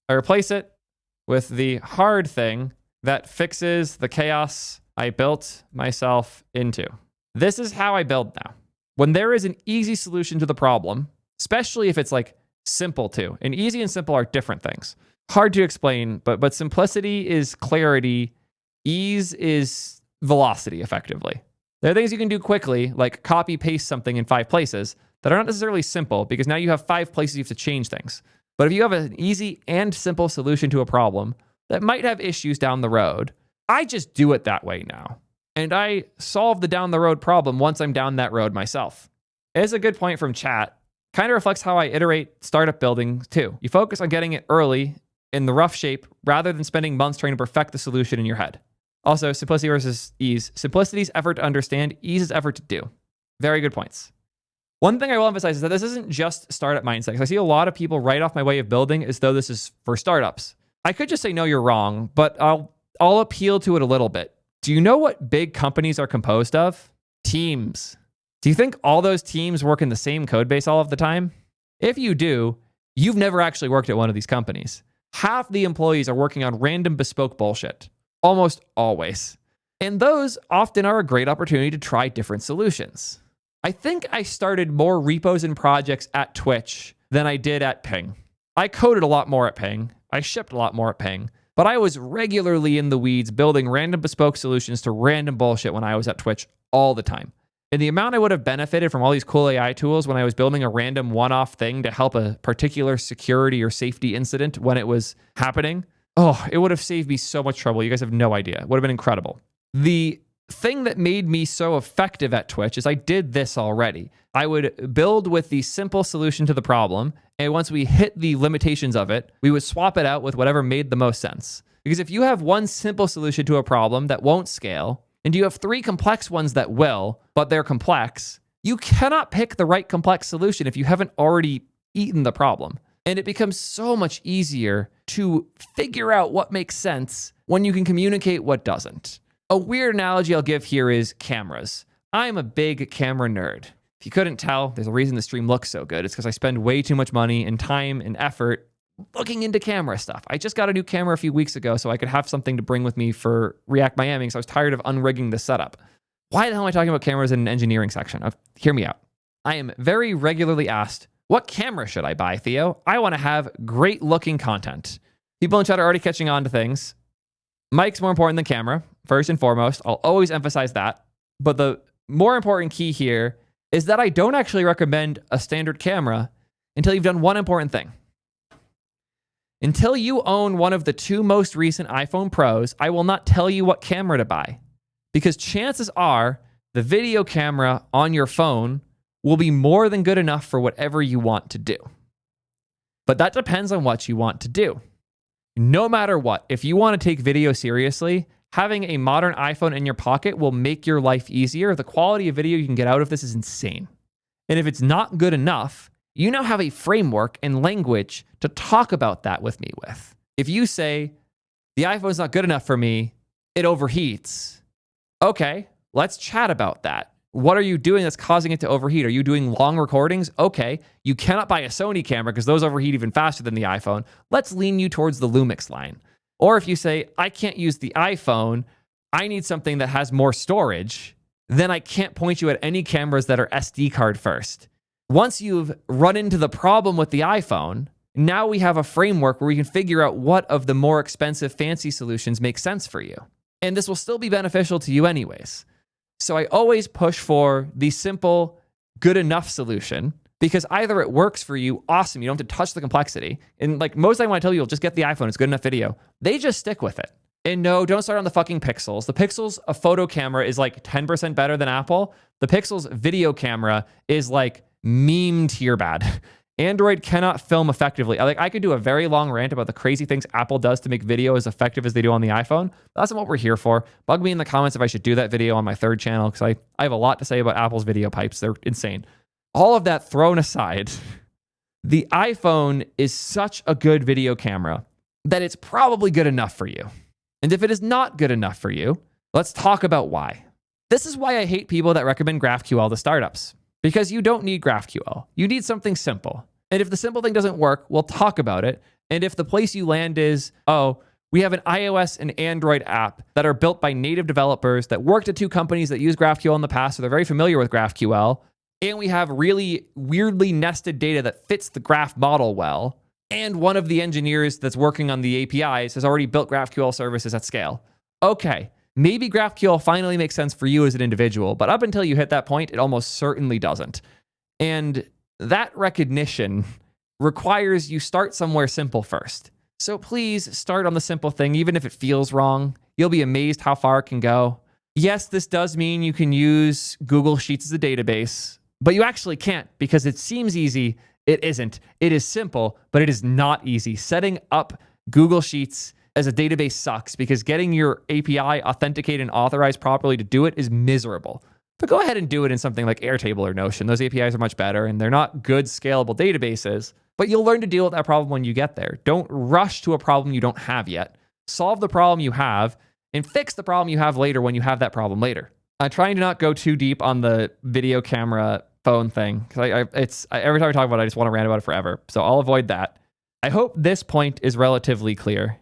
[SPEAKER 1] I replace it with the hard thing that fixes the chaos I built myself into. This is how I build now. When there is an easy solution to the problem, especially if it's simple too, and easy and simple are different things. Hard to explain, but simplicity is clarity. Ease is velocity, effectively. There are things you can do quickly, like copy paste something in 5 places, that are not necessarily simple because now you have 5 places you have to change things. But if you have an easy and simple solution to a problem that might have issues down the road, I just do it that way now. And I solve the down the road problem once I'm down that road myself. It's a good point from chat. Kind of reflects how I iterate startup building too. You focus on getting it early in the rough shape rather than spending months trying to perfect the solution in your head. Also, simplicity versus ease. Simplicity's effort to understand, ease's effort to do. Very good points. One thing I will emphasize is that this isn't just startup mindset, because I see a lot of people write off my way of building as though this is for startups. I could just say, no, you're wrong, but I'll appeal to it a little bit. Do you know what big companies are composed of? Teams. Do you think all those teams work in the same code base all of the time? If you do, you've never actually worked at one of these companies. Half the employees are working on random bespoke bullshit. Almost always. And those often are a great opportunity to try different solutions. I think I started more repos and projects at Twitch than I did at Ping. I coded a lot more at Ping. I shipped a lot more at Ping. But I was regularly in the weeds building random bespoke solutions to random bullshit when I was at Twitch all the time. And the amount I would have benefited from all these cool AI tools when I was building a random one-off thing to help a particular security or safety incident when it was happening, it would have saved me so much trouble. You guys have no idea. It would have been incredible. The thing that made me so effective at Twitch is I did this already. I would build with the simple solution to the problem, and once we hit the limitations of it, we would swap it out with whatever made the most sense. Because if you have one simple solution to a problem that won't scale, and you have 3 complex ones that will, but they're complex, you cannot pick the right complex solution if you haven't already eaten the problem. And it becomes so much easier to figure out what makes sense when you can communicate what doesn't. A weird analogy I'll give here is cameras. I'm a big camera nerd. If you couldn't tell, there's a reason the stream looks so good. It's because I spend way too much money and time and effort looking into camera stuff. I just got a new camera a few weeks ago so I could have something to bring with me for React Miami because I was tired of unrigging the setup. Why the hell am I talking about cameras in an engineering section? Hear me out. I am very regularly asked, what camera should I buy, Theo? I want to have great looking content. People in chat are already catching on to things. Mic's more important than camera, first and foremost. I'll always emphasize that. But the more important key here is that I don't actually recommend a standard camera until you've done one important thing. Until you own one of the 2 most recent iPhone Pros, I will not tell you what camera to buy. Because chances are the video camera on your phone will be more than good enough for whatever you want to do. But that depends on what you want to do. No matter what, if you want to take video seriously, having a modern iPhone in your pocket will make your life easier. The quality of video you can get out of this is insane. And if it's not good enough, you now have a framework and language to talk about that with me with. If you say, the iPhone's not good enough for me, it overheats. Okay, let's chat about that. What are you doing that's causing it to overheat? Are you doing long recordings? Okay, you cannot buy a Sony camera because those overheat even faster than the iPhone. Let's lean you towards the Lumix line. Or if you say, I can't use the iPhone, I need something that has more storage, then I can't point you at any cameras that are SD card first. Once you've run into the problem with the iPhone, now we have a framework where we can figure out what of the more expensive fancy solutions make sense for you. And this will still be beneficial to you anyways. So I always push for the simple, good enough solution because either it works for you, awesome, you don't have to touch the complexity. And like most of the time when I tell you, just get the iPhone, it's good enough video. They just stick with it. And no, don't start on the fucking Pixels. The Pixels, a photo camera is like 10% better than Apple. The Pixels video camera is like meme tier bad. Android cannot film effectively. I could do a very long rant about the crazy things Apple does to make video as effective as they do on the iPhone. That's not what we're here for. Bug me in the comments if I should do that video on my 3rd channel because I have a lot to say about Apple's video pipes. They're insane. All of that thrown aside, the iPhone is such a good video camera that it's probably good enough for you. And if it is not good enough for you, let's talk about why. This is why I hate people that recommend GraphQL to startups. Because you don't need GraphQL. You need something simple. And if the simple thing doesn't work, we'll talk about it. And if the place you land is, we have an iOS and Android app that are built by native developers that worked at 2 companies that use GraphQL in the past, so they're very familiar with GraphQL, and we have really weirdly nested data that fits the graph model well, and one of the engineers that's working on the APIs has already built GraphQL services at scale. Okay, maybe GraphQL finally makes sense for you as an individual, but up until you hit that point, it almost certainly doesn't. And that recognition requires you start somewhere simple first. So please start on the simple thing, even if it feels wrong. You'll be amazed how far it can go. Yes, this does mean you can use Google Sheets as a database, but you actually can't because it seems easy. It isn't. It is simple, but it is not easy. Setting up Google Sheets as a database sucks because getting your API authenticated and authorized properly to do it is miserable. But go ahead and do it in something like Airtable or Notion. Those APIs are much better and they're not good scalable databases, but you'll learn to deal with that problem when you get there. Don't rush to a problem you don't have yet. Solve the problem you have and fix the problem you have later when you have that problem later. I'm trying to not go too deep on the video camera phone thing because every time I talk about it, I just want to rant about it forever. So I'll avoid that. I hope this point is relatively clear.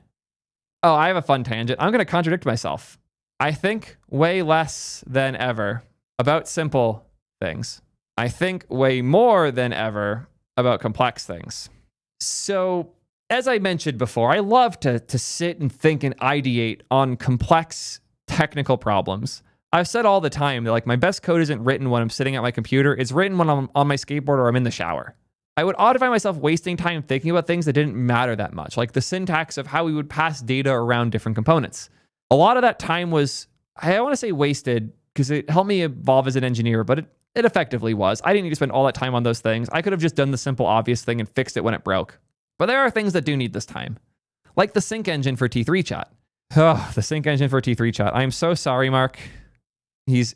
[SPEAKER 1] Oh, I have a fun tangent. I'm going to contradict myself. I think way less than ever about simple things. I think way more than ever about complex things. So, as I mentioned before, I love to sit and think and ideate on complex technical problems. I've said all the time that like my best code isn't written when I'm sitting at my computer. It's written when I'm on my skateboard or I'm in the shower. I would often find myself wasting time thinking about things that didn't matter that much, like the syntax of how we would pass data around different components. A lot of that time was, I don't want to say wasted, because it helped me evolve as an engineer, but it effectively was. I didn't need to spend all that time on those things. I could have just done the simple, obvious thing and fixed it when it broke. But there are things that do need this time, like the sync engine for T3 chat. Oh, the sync engine for T3 chat. I'm so sorry, Mark. He's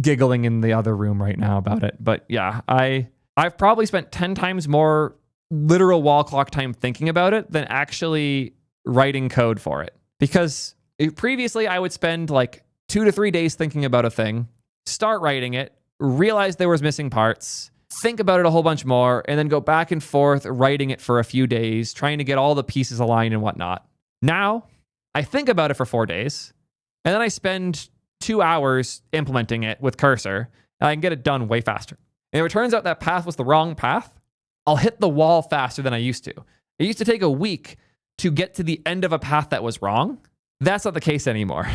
[SPEAKER 1] giggling in the other room right now about it. But yeah, I've probably spent 10 times more literal wall clock time thinking about it than actually writing code for it. Because previously I would spend like 2 to 3 days thinking about a thing, start writing it, realize there was missing parts, think about it a whole bunch more, and then go back and forth writing it for a few days, trying to get all the pieces aligned and whatnot. Now, I think about it for 4 days, and then I spend 2 hours implementing it with Cursor, and I can get it done way faster. And if it turns out that path was the wrong path, I'll hit the wall faster than I used to. It used to take a week to get to the end of a path that was wrong. That's not the case anymore.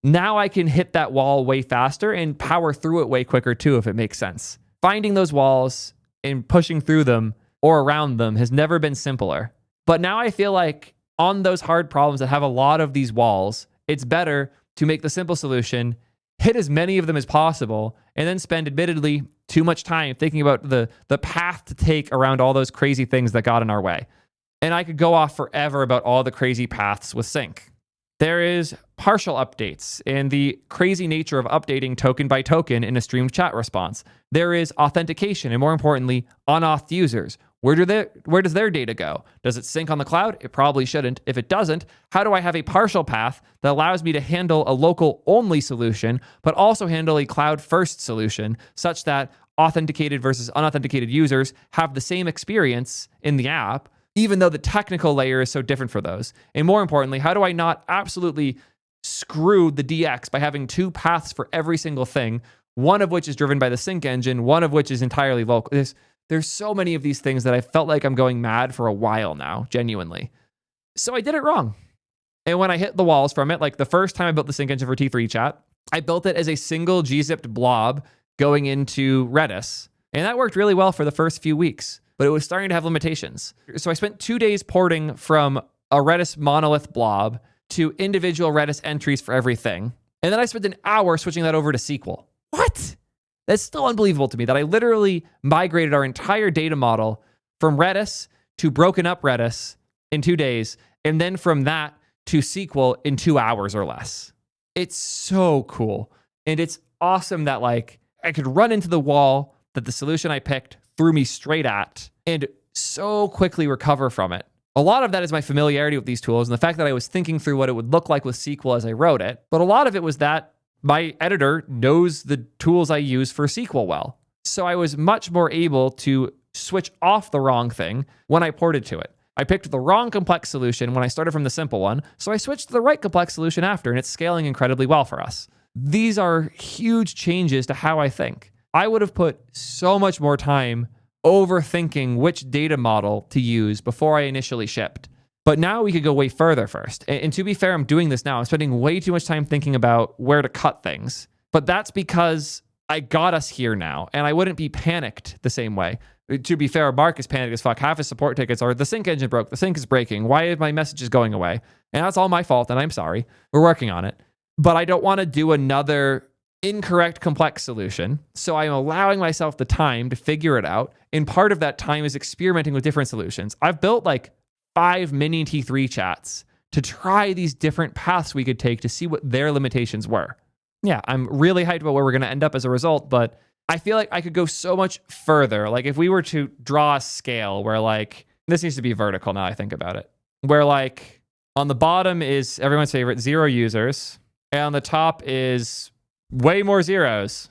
[SPEAKER 1] Now I can hit that wall way faster and power through it way quicker too, if it makes sense. Finding those walls and pushing through them or around them has never been simpler. But now I feel like on those hard problems that have a lot of these walls, it's better to make the simple solution, hit as many of them as possible, and then spend admittedly too much time thinking about the path to take around all those crazy things that got in our way. And I could go off forever about all the crazy paths with sync. There is partial updates and the crazy nature of updating token by token in a streamed chat response. There is authentication and, more importantly, unauth users. Where does their data go? Does it sync on the cloud? It probably shouldn't. If it doesn't, how do I have a partial path that allows me to handle a local-only solution, but also handle a cloud-first solution such that authenticated versus unauthenticated users have the same experience in the app, even though the technical layer is so different for those? And more importantly, how do I not absolutely screw the DX by having 2 paths for every single thing, one of which is driven by the sync engine, one of which is entirely local? There's so many of these things that I felt like I'm going mad for a while now, genuinely. So I did it wrong. And when I hit the walls from it, like the first time I built the sync engine for T3 chat, I built it as a single gzipped blob going into Redis. And that worked really well for the first few weeks, but it was starting to have limitations. So I spent 2 days porting from a Redis monolith blob to individual Redis entries for everything. And then I spent an hour switching that over to SQL. What? That's still unbelievable to me that I literally migrated our entire data model from Redis to broken up Redis in 2 days, and then from that to SQL in 2 hours or less. It's so cool. And it's awesome that like I could run into the wall that the solution I picked threw me straight at and so quickly recover from it. A lot of that is my familiarity with these tools and the fact that I was thinking through what it would look like with SQL as I wrote it. But a lot of it was that my editor knows the tools I use for SQL well. So I was much more able to switch off the wrong thing when I ported to it. I picked the wrong complex solution when I started from the simple one, so I switched to the right complex solution after, and it's scaling incredibly well for us. These are huge changes to how I think. I would have put so much more time overthinking which data model to use before I initially shipped. But now we could go way further first. And to be fair, I'm doing this now. I'm spending way too much time thinking about where to cut things. But that's because I got us here now, and I wouldn't be panicked the same way. To be fair, Mark is panicked as fuck. Half his support tickets are, the sync engine broke, the sync is breaking. Why are my messages going away? And that's all my fault, and I'm sorry. We're working on it. But I don't want to do another incorrect complex solution. So I'm allowing myself the time to figure it out. And part of that time is experimenting with different solutions. I've built like 5 mini T3 chats to try these different paths we could take to see what their limitations were. Yeah, I'm really hyped about where we're going to end up as a result, but I feel like I could go so much further. Like if we were to draw a scale where like, this needs to be vertical now I think about it, where like On the bottom is everyone's favorite 0 users. And on the top is way more zeros.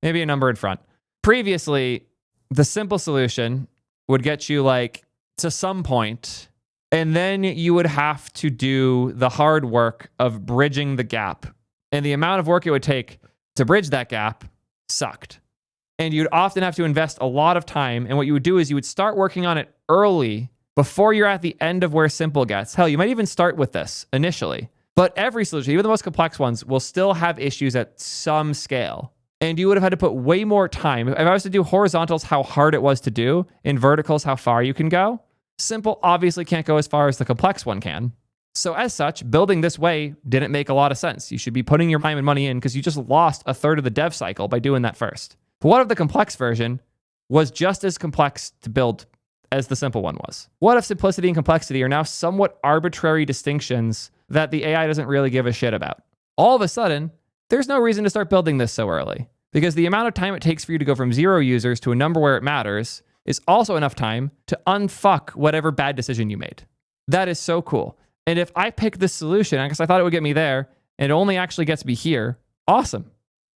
[SPEAKER 1] Maybe a number in front. Previously, the simple solution would get you like to some point, and then you would have to do the hard work of bridging the gap. And the amount of work it would take to bridge that gap sucked. And you'd often have to invest a lot of time. And what you would do is you would start working on it early before you're at the end of where simple gets. Hell, you might even start with this initially. But every solution, even the most complex ones, will still have issues at some scale. And you would have had to put way more time. If I was to do horizontals, how hard it was to do, in verticals, how far you can go, simple obviously can't go as far as the complex one can. So as such, building this way didn't make a lot of sense. You should be putting your time and money in because you just lost a third of the dev cycle by doing that first. But what if the complex version was just as complex to build as the simple one was? What if simplicity and complexity are now somewhat arbitrary distinctions that the AI doesn't really give a shit about? All of a sudden, there's no reason to start building this so early, because the amount of time it takes for you to go from 0 users to a number where it matters is also enough time to unfuck whatever bad decision you made. That is so cool. And if I pick this solution, I guess I thought it would get me there, and it only actually gets me here, awesome.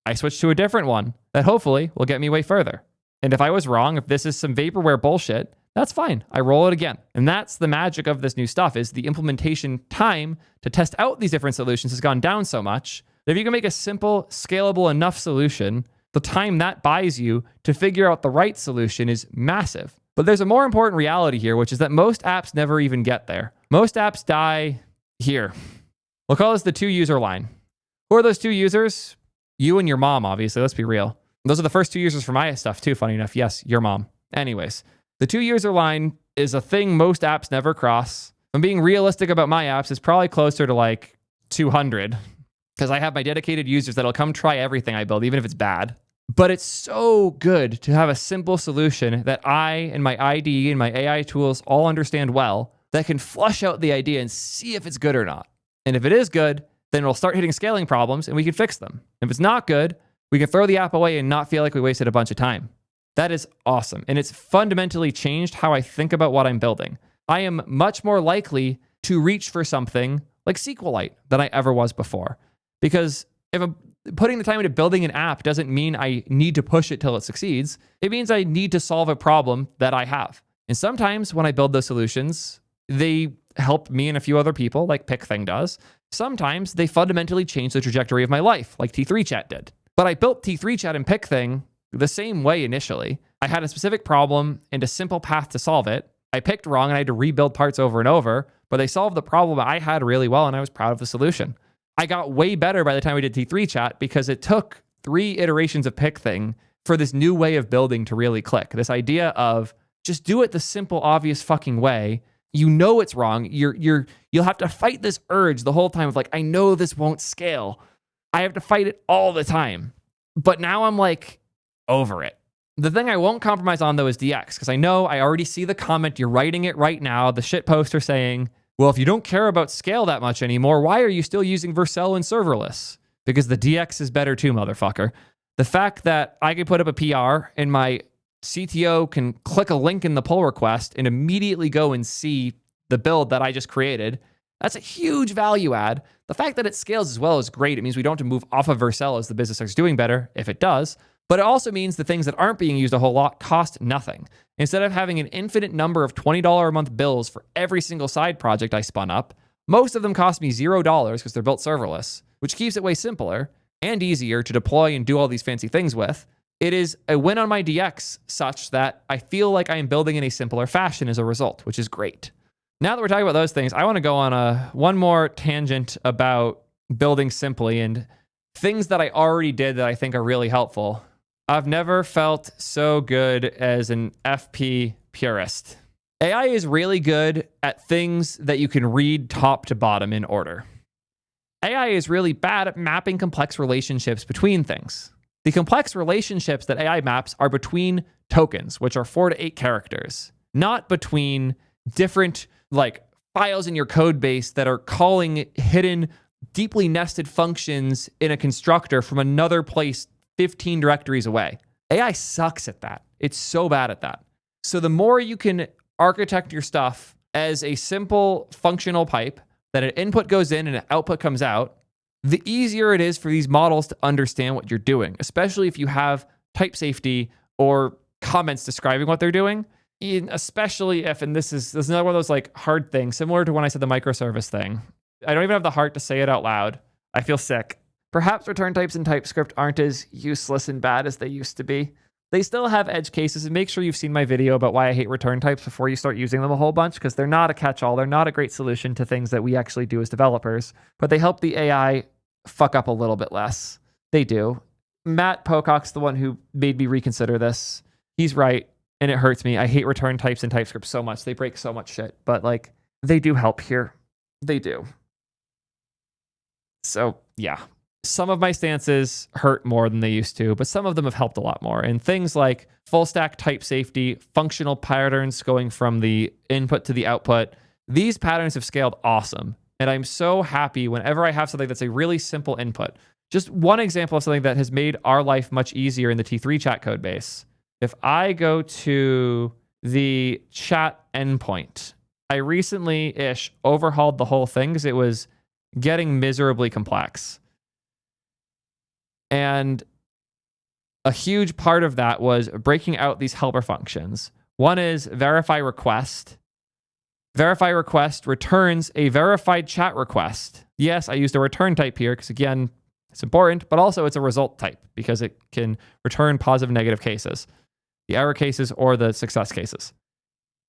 [SPEAKER 1] I switch to a different one that hopefully will get me way further. And if I was wrong, if this is some vaporware bullshit, that's fine. I roll it again. And that's the magic of this new stuff, is the implementation time to test out these different solutions has gone down so much that if you can make a simple, scalable enough solution, the time that buys you to figure out the right solution is massive. But there's a more important reality here, which is that most apps never even get there. Most apps die here. We'll call this the 2 user line. Who are those 2 users? You and your mom, obviously. Let's be real. Those are the first 2 users for my stuff too, funny enough. Yes, your mom. Anyways, the 2 user line is a thing most apps never cross. If I'm being realistic about my apps, it's probably closer to like 200, because I have my dedicated users that'll come try everything I build, even if it's bad. But it's so good to have a simple solution that I and my IDE and my AI tools all understand well, that can flush out the idea and see if it's good or not. And if it is good, then it'll start hitting scaling problems and we can fix them. If it's not good, we can throw the app away and not feel like we wasted a bunch of time. That is awesome. And it's fundamentally changed how I think about what I'm building. I am much more likely to reach for something like SQLite than I ever was before. Because if I'm putting the time into building an app doesn't mean I need to push it till it succeeds. It means I need to solve a problem that I have. And sometimes when I build those solutions, they help me and a few other people, like Pic Thing does. Sometimes they fundamentally change the trajectory of my life, like T3 Chat did. But I built T3 Chat and Pic Thing the same way initially. I had a specific problem and a simple path to solve it. I picked wrong and I had to rebuild parts over and over, but they solved the problem I had really well and I was proud of the solution. I got way better by the time we did T3 Chat because it took 3 iterations of Pic Thing for this new way of building to really click. This idea of just do it the simple, obvious fucking way. You know it's wrong. You'll have to fight this urge the whole time of like, I know this won't scale. I have to fight it all the time. But now I'm like over it. The thing I won't compromise on though is DX, because I know I already see the comment. You're writing it right now. The shit poster saying, well, if you don't care about scale that much anymore, why are you still using Vercel and serverless? Because the DX is better too, motherfucker. The fact that I can put up a PR and my CTO can click a link in the pull request and immediately go and see the build that I just created, that's a huge value add. The fact that it scales as well is great. It means we don't have to move off of Vercel as the business starts doing better, if it does. But it also means the things that aren't being used a whole lot cost nothing. Instead of having an infinite number of $20 a month bills for every single side project I spun up, most of them cost me $0 because they're built serverless, which keeps it way simpler and easier to deploy and do all these fancy things with. It is a win on my DX such that I feel like I am building in a simpler fashion as a result, which is great. Now that we're talking about those things, I want to go on one more tangent about building simply and things that I already did that I think are really helpful. I've never felt so good as an FP purist. AI is really good at things that you can read top to bottom in order. AI is really bad at mapping complex relationships between things. The complex relationships that AI maps are between tokens, which are 4 to 8 characters, not between different files in your code base that are calling hidden, deeply nested functions in a constructor from another place 15 directories away. AI sucks at that. It's so bad at that. So the more you can architect your stuff as a simple functional pipe that an input goes in and an output comes out, the easier it is for these models to understand what you're doing, especially if you have type safety or comments describing what they're doing. Especially if, and this is another one of those like hard things, similar to when I said the microservice thing. I don't even have the heart to say it out loud. I feel sick. Perhaps return types in TypeScript aren't as useless and bad as they used to be. They still have edge cases, and make sure you've seen my video about why I hate return types before you start using them a whole bunch, because they're not a catch-all. They're not a great solution to things that we actually do as developers, but they help the AI fuck up a little bit less. They do. Matt Pocock's the one who made me reconsider this. He's right, and it hurts me. I hate return types in TypeScript so much. They break so much shit, but like they do help here. They do. So yeah, some of my stances hurt more than they used to, but some of them have helped a lot more. And things like full stack type safety, functional patterns going from the input to the output, these patterns have scaled awesome. And I'm so happy whenever I have something that's a really simple input. Just one example of something that has made our life much easier in the T3 chat code base. If I go to the chat endpoint, I recently-ish overhauled the whole thing because it was getting miserably complex. And a huge part of that was breaking out these helper functions. One is verify request. Verify request returns a verified chat request. Yes, I used a return type here because, again, it's important, but also it's a result type because it can return positive and negative cases, the error cases or the success cases.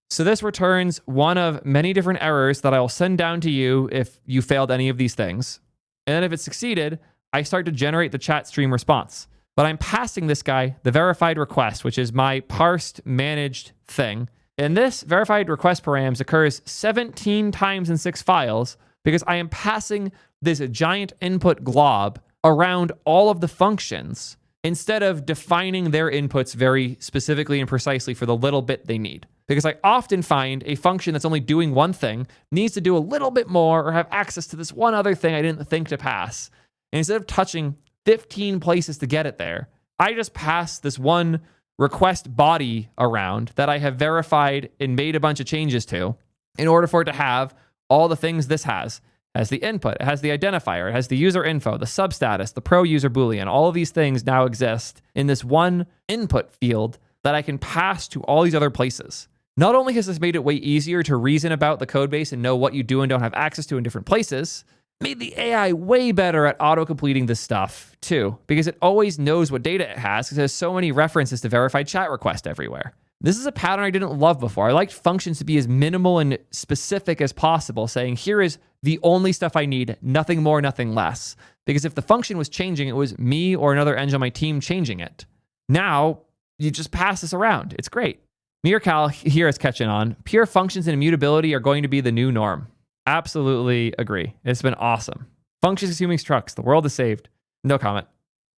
[SPEAKER 1] So this returns one of many different errors that I will send down to you if you failed any of these things. And then if it succeeded, I start to generate the chat stream response. But I'm passing this guy the verified request, which is my parsed managed thing. And this verified request params occurs 17 times in 6 files because I am passing this giant input glob around all of the functions instead of defining their inputs very specifically and precisely for the little bit they need. Because I often find a function that's only doing one thing needs to do a little bit more or have access to this one other thing I didn't think to pass. And instead of touching 15 places to get it there, I just pass this one request body around that I have verified and made a bunch of changes to in order for it to have all the things this has. It has the input, it has the identifier, it has the user info, the substatus, the pro user boolean. All of these things now exist in this one input field that I can pass to all these other places. Not only has this made it way easier to reason about the code base and know what you do and don't have access to in different places, made the AI way better at auto-completing this stuff too, because it always knows what data it has because it has so many references to verified chat request everywhere. This is a pattern I didn't love before. I liked functions to be as minimal and specific as possible, saying here is the only stuff I need, nothing more, nothing less. Because if the function was changing, it was me or another eng on my team changing it. Now, you just pass this around. It's great. Mirkal here is catching on. Pure functions and immutability are going to be the new norm. Absolutely agree. It's been awesome. Functions consuming structs. The world is saved. No comment.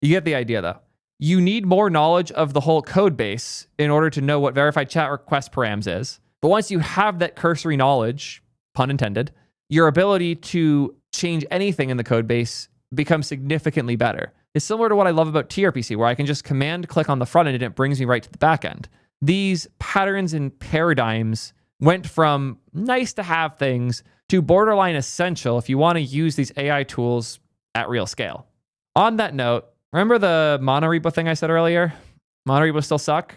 [SPEAKER 1] You get the idea though. You need more knowledge of the whole code base in order to know what verified chat request params is. But once you have that cursory knowledge, pun intended, your ability to change anything in the code base becomes significantly better. It's similar to what I love about TRPC, where I can just command click on the front end and it brings me right to the back end. These patterns and paradigms went from nice to have things to borderline essential if you want to use these AI tools at real scale. On that note, remember the Monor repo thing I said earlier? Monor repos still suck?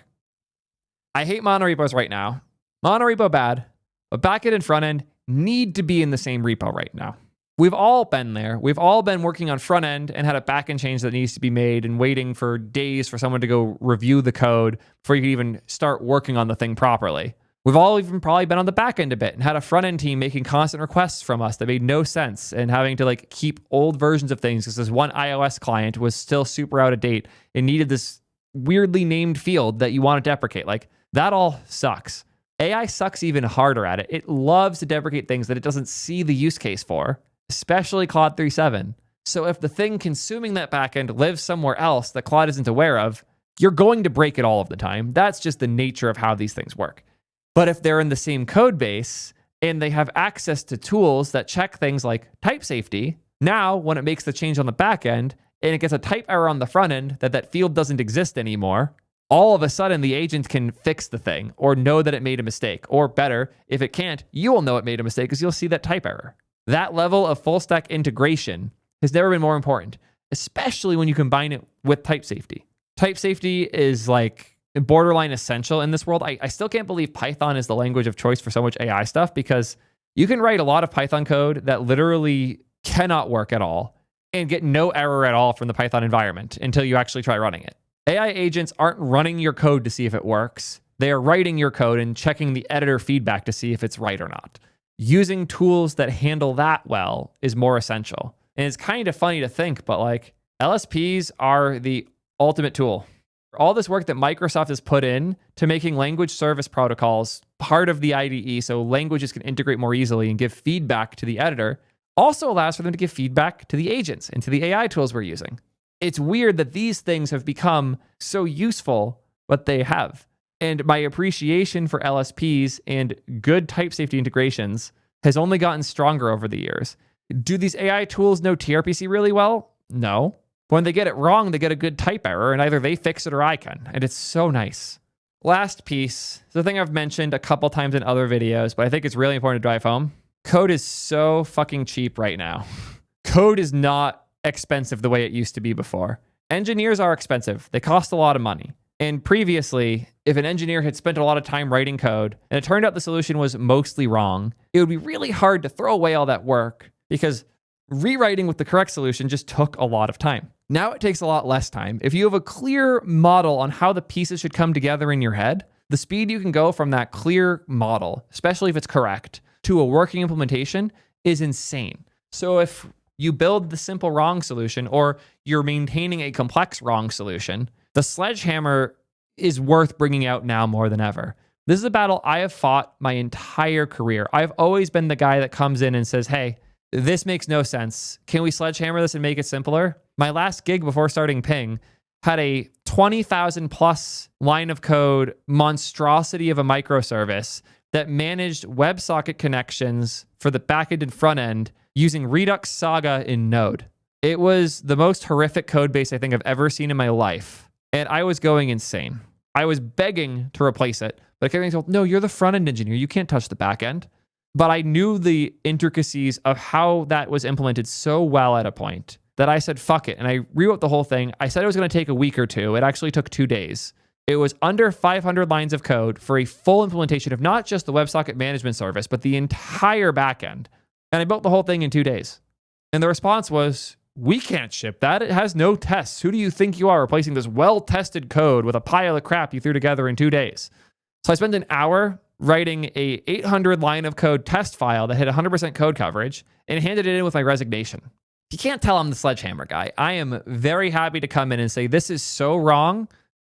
[SPEAKER 1] I hate Monor repos right now. Monor repo bad, but backend and front end need to be in the same repo right now. We've all been there. We've all been working on front end and had a backend change that needs to be made and waiting for days for someone to go review the code before you can even start working on the thing properly. We've all even probably been on the back end a bit and had a front end team making constant requests from us that made no sense and having to like keep old versions of things because this one iOS client was still super out of date and needed this weirdly named field that you want to deprecate. Like that all sucks. AI sucks even harder at it. It loves to deprecate things that it doesn't see the use case for, especially Claude 3.7. So if the thing consuming that backend lives somewhere else that Claude isn't aware of, you're going to break it all of the time. That's just the nature of how these things work. But if they're in the same code base and they have access to tools that check things like type safety, now when it makes the change on the back end and it gets a type error on the front end that field doesn't exist anymore, all of a sudden the agent can fix the thing or know that it made a mistake. Or better, if it can't, you will know it made a mistake because you'll see that type error. That level of full stack integration has never been more important, especially when you combine it with type safety. Type safety is like borderline essential in this world. I still can't believe Python is the language of choice for so much AI stuff, because you can write a lot of Python code that literally cannot work at all and get no error at all from the Python environment until you actually try running it. AI agents aren't running your code to see if it works. They are writing your code and checking the editor feedback to see if it's right or not. Using tools that handle that well is more essential. And it's kind of funny to think, but like LSPs are the ultimate tool. All this work that Microsoft has put in to making language service protocols part of the IDE so languages can integrate more easily and give feedback to the editor also allows for them to give feedback to the agents and to the AI tools we're using. It's weird that these things have become so useful, but they have. And my appreciation for LSPs and good type safety integrations has only gotten stronger over the years. Do these AI tools know TRPC really well? No. When they get it wrong, they get a good type error, and either they fix it or I can. And it's so nice. Last piece, the thing I've mentioned a couple times in other videos, but I think it's really important to drive home. Code is so fucking cheap right now. Code is not expensive the way it used to be before. Engineers are expensive. They cost a lot of money. And previously, if an engineer had spent a lot of time writing code and it turned out the solution was mostly wrong, it would be really hard to throw away all that work because rewriting with the correct solution just took a lot of time. Now it takes a lot less time. If you have a clear model on how the pieces should come together in your head, the speed you can go from that clear model, especially if it's correct, to a working implementation is insane. So if you build the simple wrong solution or you're maintaining a complex wrong solution, the sledgehammer is worth bringing out now more than ever. This is a battle I have fought my entire career. I've always been the guy that comes in and says, hey, this makes no sense. Can we sledgehammer this and make it simpler? My last gig before starting Ping had a 20,000 plus line of code monstrosity of a microservice that managed WebSocket connections for the backend and front end using Redux Saga in Node. It was the most horrific code base I think I've ever seen in my life. And I was going insane. I was begging to replace it, but I kept getting told, no, you're the front end engineer. You can't touch the back end. But I knew the intricacies of how that was implemented so well at a point that I said, fuck it. And I rewrote the whole thing. I said it was going to take a week or two. It actually took 2 days. It was under 500 lines of code for a full implementation of not just the WebSocket management service, but the entire backend. And I built the whole thing in 2 days. And the response was, we can't ship that. It has no tests. Who do you think you are replacing this well-tested code with a pile of crap you threw together in 2 days? So I spent an hour writing a 800 line of code test file that had 100% code coverage and handed it in with my resignation. You can't tell I'm the sledgehammer guy. I am very happy to come in and say, this is so wrong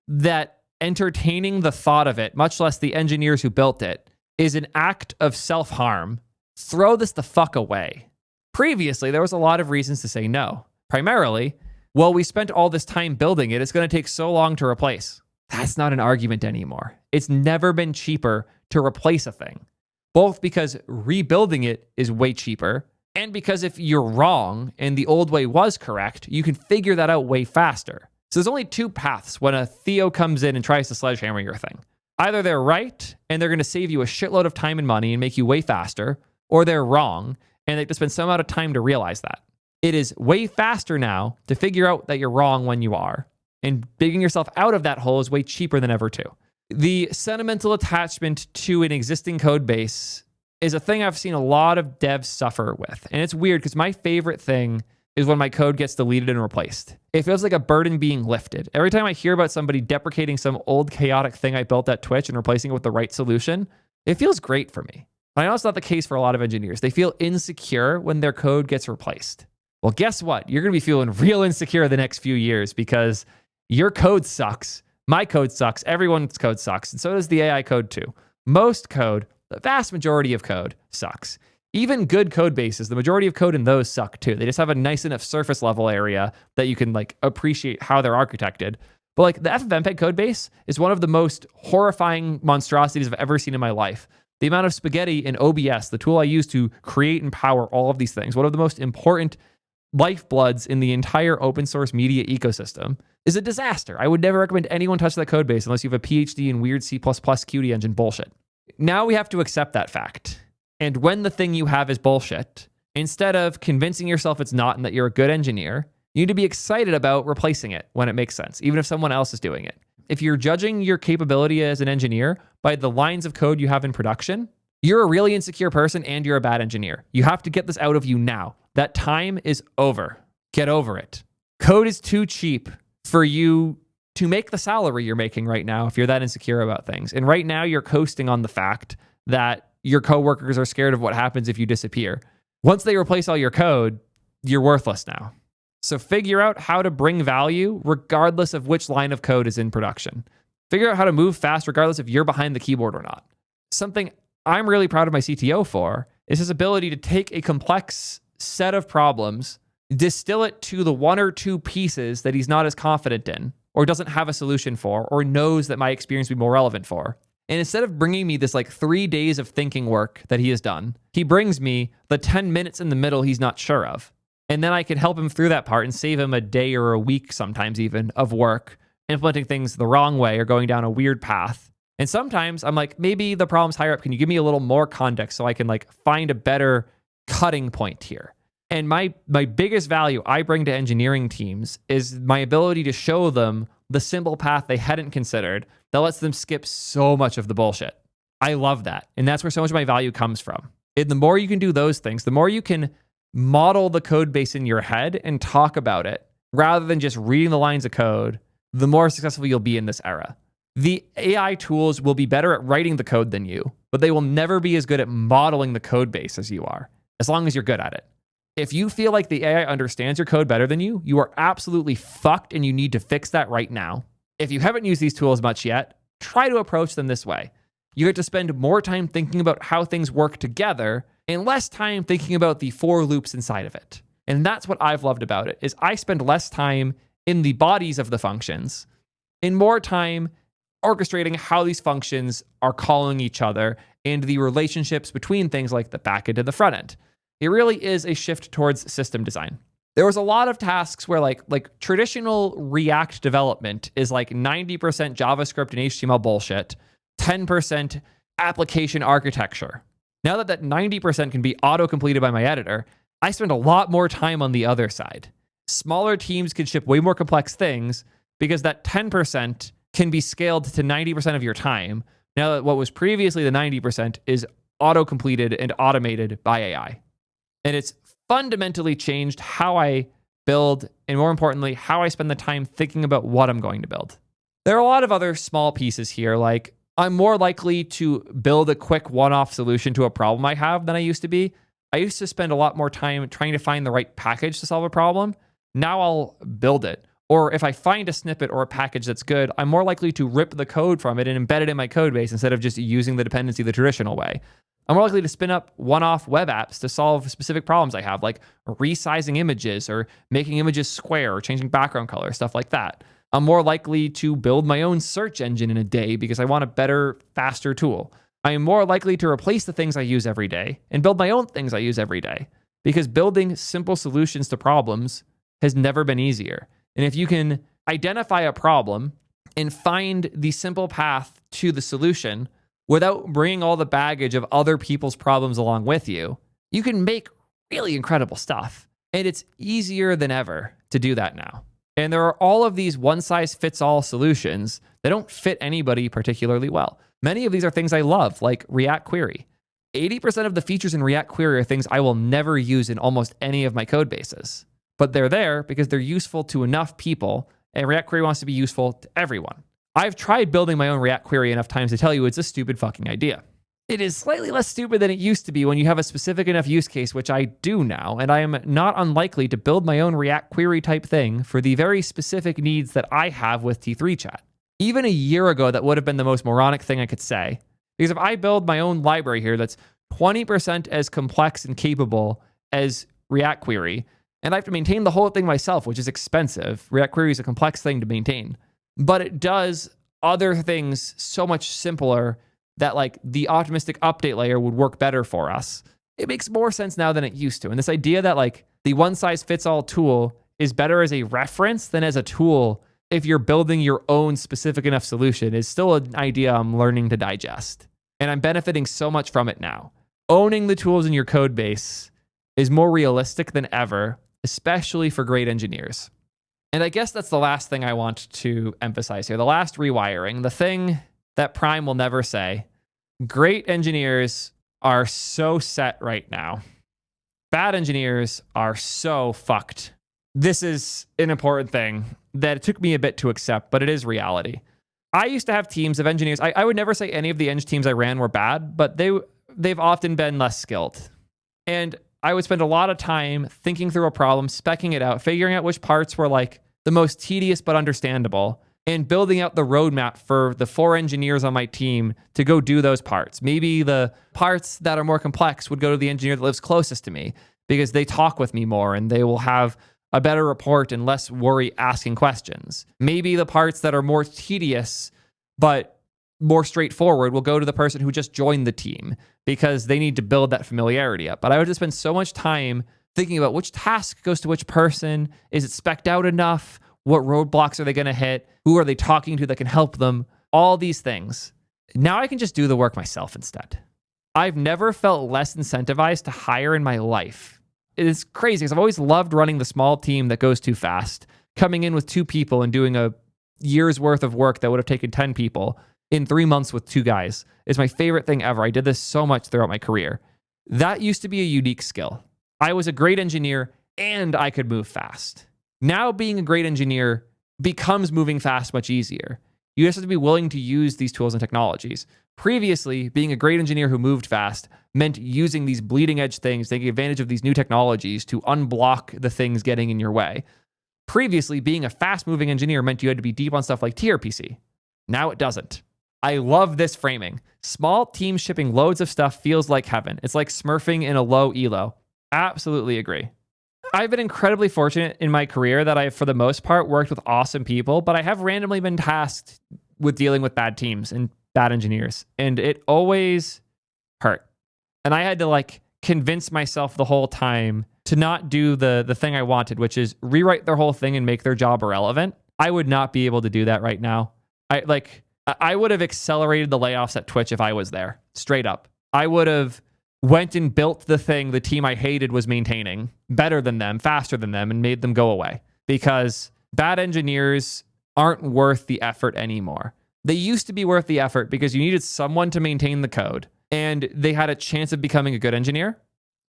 [SPEAKER 1] that entertaining the thought of it, much less the engineers who built it, is an act of self-harm. Throw this the fuck away. Previously, there was a lot of reasons to say no. Primarily, well, we spent all this time building it. It's going to take so long to replace. That's not an argument anymore. It's never been cheaper to replace a thing, both because rebuilding it is way cheaper and because if you're wrong and the old way was correct, you can figure that out way faster. So there's only 2 paths when a Theo comes in and tries to sledgehammer your thing. Either they're right and they're going to save you a shitload of time and money and make you way faster, or they're wrong and they have to spend some amount of time to realize that. It is way faster now to figure out that you're wrong when you are, and digging yourself out of that hole is way cheaper than ever too. The sentimental attachment to an existing code base is a thing I've seen a lot of devs suffer with. And it's weird because my favorite thing is when my code gets deleted and replaced. It feels like a burden being lifted. Every time I hear about somebody deprecating some old chaotic thing I built at Twitch and replacing it with the right solution, it feels great for me. But I know it's not the case for a lot of engineers. They feel insecure when their code gets replaced. Well, guess what? You're going to be feeling real insecure the next few years because your code sucks. My code sucks. Everyone's code sucks. And so does the AI code too. Most code, the vast majority of code sucks. Even good code bases, the majority of code in those suck too. They just have a nice enough surface level area that you can like appreciate how they're architected. But like the FFmpeg code base is one of the most horrifying monstrosities I've ever seen in my life. The amount of spaghetti in OBS, the tool I use to create and power all of these things, one of the most important lifebloods in the entire open source media ecosystem, is a disaster. I would never recommend anyone touch that code base unless you have a PhD in weird C++ Qt engine bullshit. Now we have to accept that fact. And when the thing you have is bullshit, instead of convincing yourself it's not and that you're a good engineer, you need to be excited about replacing it when it makes sense, even if someone else is doing it. If you're judging your capability as an engineer by the lines of code you have in production, you're a really insecure person and you're a bad engineer. You have to get this out of you now. That time is over. Get over it. Code is too cheap for you to make the salary you're making right now if you're that insecure about things. And right now you're coasting on the fact that your coworkers are scared of what happens if you disappear. Once they replace all your code, you're worthless now. So figure out how to bring value regardless of which line of code is in production. Figure out how to move fast regardless if you're behind the keyboard or not. Something I'm really proud of my CTO for is his ability to take a complex set of problems, distill it to the one or two pieces that he's not as confident in, or doesn't have a solution for, or knows that my experience would be more relevant for. And instead of bringing me this 3 days of thinking work that he has done, he brings me the 10 minutes in the middle he's not sure of. And then I can help him through that part and save him a day or a week, sometimes even, of work, implementing things the wrong way or going down a weird path. And sometimes I'm like, maybe the problem's higher up. Can you give me a little more context so I can find a better cutting point here? And my biggest value I bring to engineering teams is my ability to show them the simple path they hadn't considered that lets them skip so much of the bullshit. I love that. And that's where so much of my value comes from. And the more you can do those things, the more you can model the code base in your head and talk about it rather than just reading the lines of code, the more successful you'll be in this era. The AI tools will be better at writing the code than you, but they will never be as good at modeling the code base as you are, as long as you're good at it. If you feel like the AI understands your code better than you, you are absolutely fucked and you need to fix that right now. If you haven't used these tools much yet, try to approach them this way. You get to spend more time thinking about how things work together and less time thinking about the for loops inside of it. And that's what I've loved about it, is I spend less time in the bodies of the functions and more time orchestrating how these functions are calling each other and the relationships between things like the back end and the front end. It really is a shift towards system design. There was a lot of tasks where like traditional React development is 90% JavaScript and HTML bullshit, 10% application architecture. Now that 90% can be auto-completed by my editor, I spend a lot more time on the other side. Smaller teams can ship way more complex things because that 10% can be scaled to 90% of your time. Now that what was previously the 90% is auto-completed and automated by AI. And it's fundamentally changed how I build, and more importantly, how I spend the time thinking about what I'm going to build. There are a lot of other small pieces here, like I'm more likely to build a quick one-off solution to a problem I have than I used to be. I used to spend a lot more time trying to find the right package to solve a problem. Now I'll build it. Or if I find a snippet or a package that's good, I'm more likely to rip the code from it and embed it in my code base instead of just using the dependency the traditional way. I'm more likely to spin up one-off web apps to solve specific problems I have, like resizing images or making images square or changing background color, stuff like that. I'm more likely to build my own search engine in a day because I want a better, faster tool. I am more likely to replace the things I use every day and build my own things I use every day because building simple solutions to problems has never been easier. And if you can identify a problem and find the simple path to the solution without bringing all the baggage of other people's problems along with you, you can make really incredible stuff. And it's easier than ever to do that now. And there are all of these one-size-fits-all solutions that don't fit anybody particularly well. Many of these are things I love, like React Query. 80% of the features in React Query are things I will never use in almost any of my code bases. But they're there because they're useful to enough people, and React Query wants to be useful to everyone. I've tried building my own React Query enough times to tell you it's a stupid fucking idea. It is slightly less stupid than it used to be when you have a specific enough use case, which I do now, and I am not unlikely to build my own React Query type thing for the very specific needs that I have with T3 chat. Even a year ago, that would have been the most moronic thing I could say, because if I build my own library here that's 20% as complex and capable as React Query, and I have to maintain the whole thing myself, which is expensive. React Query is a complex thing to maintain, but it does other things so much simpler that the optimistic update layer would work better for us. It makes more sense now than it used to. And this idea that the one-size-fits-all tool is better as a reference than as a tool if you're building your own specific enough solution is still an idea I'm learning to digest. And I'm benefiting so much from it now. Owning the tools in your code base is more realistic than ever, especially for great engineers. And I guess that's the last thing I want to emphasize here. The last rewiring, the thing that Prime will never say. Great engineers are so set right now. Bad engineers are so fucked. This is an important thing that it took me a bit to accept, but it is reality. I used to have teams of engineers. I would never say any of the eng teams I ran were bad, but they've often been less skilled. And I would spend a lot of time thinking through a problem, speccing it out, figuring out which parts were like the most tedious but understandable, and building out the roadmap for the 4 engineers on my team to go do those parts. Maybe the parts that are more complex would go to the engineer that lives closest to me because they talk with me more and they will have a better report and less worry asking questions. Maybe the parts that are more tedious but more straightforward will go to the person who just joined the team because they need to build that familiarity up. But I would just spend so much time thinking about which task goes to which person. Is it specced out enough? What roadblocks are they going to hit? Who are they talking to that can help them? All these things. Now I can just do the work myself instead. I've never felt less incentivized to hire in my life. It's crazy because I've always loved running the small team that goes too fast. Coming in with 2 people and doing a year's worth of work that would have taken 10 people in 3 months with 2 guys is my favorite thing ever. I did this so much throughout my career. That used to be a unique skill. I was a great engineer and I could move fast. Now being a great engineer becomes moving fast much easier. You just have to be willing to use these tools and technologies. Previously, being a great engineer who moved fast meant using these bleeding edge things, taking advantage of these new technologies to unblock the things getting in your way. Previously, being a fast moving engineer meant you had to be deep on stuff like TRPC. Now it doesn't. I love this framing. Small teams shipping loads of stuff feels like heaven. It's like smurfing in a low elo. Absolutely agree. I've been incredibly fortunate in my career that I've, for the most part, worked with awesome people, but I have randomly been tasked with dealing with bad teams and bad engineers, and it always hurt. And I had to convince myself the whole time to not do the thing I wanted, which is rewrite their whole thing and make their job irrelevant. I would not be able to do that right now. I would have accelerated the layoffs at Twitch if I was there, straight up. I would have went and built the thing the team I hated was maintaining better than them, faster than them, and made them go away because bad engineers aren't worth the effort anymore. They used to be worth the effort because you needed someone to maintain the code and they had a chance of becoming a good engineer.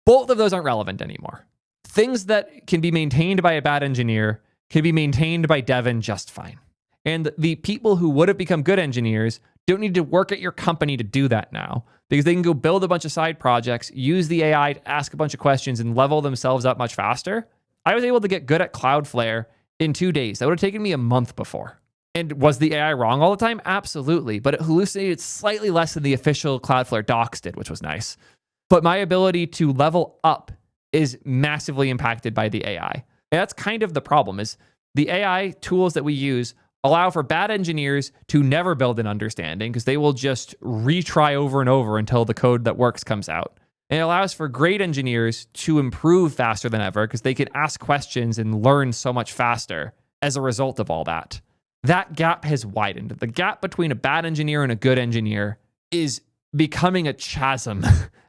[SPEAKER 1] Both of those aren't relevant anymore. Things that can be maintained by a bad engineer can be maintained by Devin just fine. And the people who would have become good engineers don't need to work at your company to do that now because they can go build a bunch of side projects, use the AI to ask a bunch of questions and level themselves up much faster. I was able to get good at Cloudflare in 2 days. That would have taken me a month before. And was the AI wrong all the time? Absolutely. But it hallucinated slightly less than the official Cloudflare docs did, which was nice. But my ability to level up is massively impacted by the AI. And that's kind of the problem is the AI tools that we use allow for bad engineers to never build an understanding because they will just retry over and over until the code that works comes out. And it allows for great engineers to improve faster than ever because they can ask questions and learn so much faster as a result of all that. That gap has widened. The gap between a bad engineer and a good engineer is becoming a chasm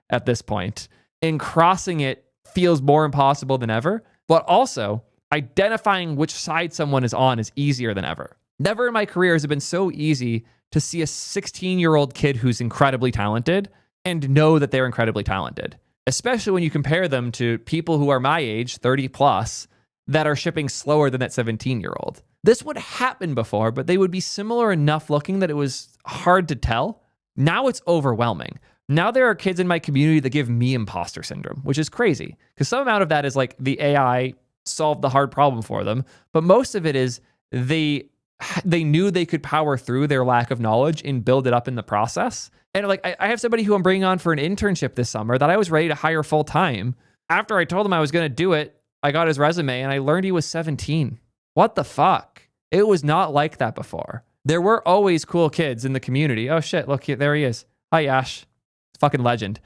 [SPEAKER 1] at this point. And crossing it feels more impossible than ever, but also identifying which side someone is on is easier than ever. Never in my career has it been so easy to see a 16-year-old kid who's incredibly talented and know that they're incredibly talented, especially when you compare them to people who are my age, 30 plus, that are shipping slower than that 17-year-old. This would happen before, but they would be similar enough looking that it was hard to tell. Now it's overwhelming. Now there are kids in my community that give me imposter syndrome, which is crazy because some amount of that is like the AI solved the hard problem for them, but most of it is they knew they could power through their lack of knowledge and build it up in the process. And I have somebody who I'm bringing on for an internship this summer that I was ready to hire full time. After I told him I was going to do it, I got his resume and I learned he was 17. What the fuck? It was not like that before. There were always cool kids in the community. Oh shit, look, there he is. Hi, Ash. Fucking legend.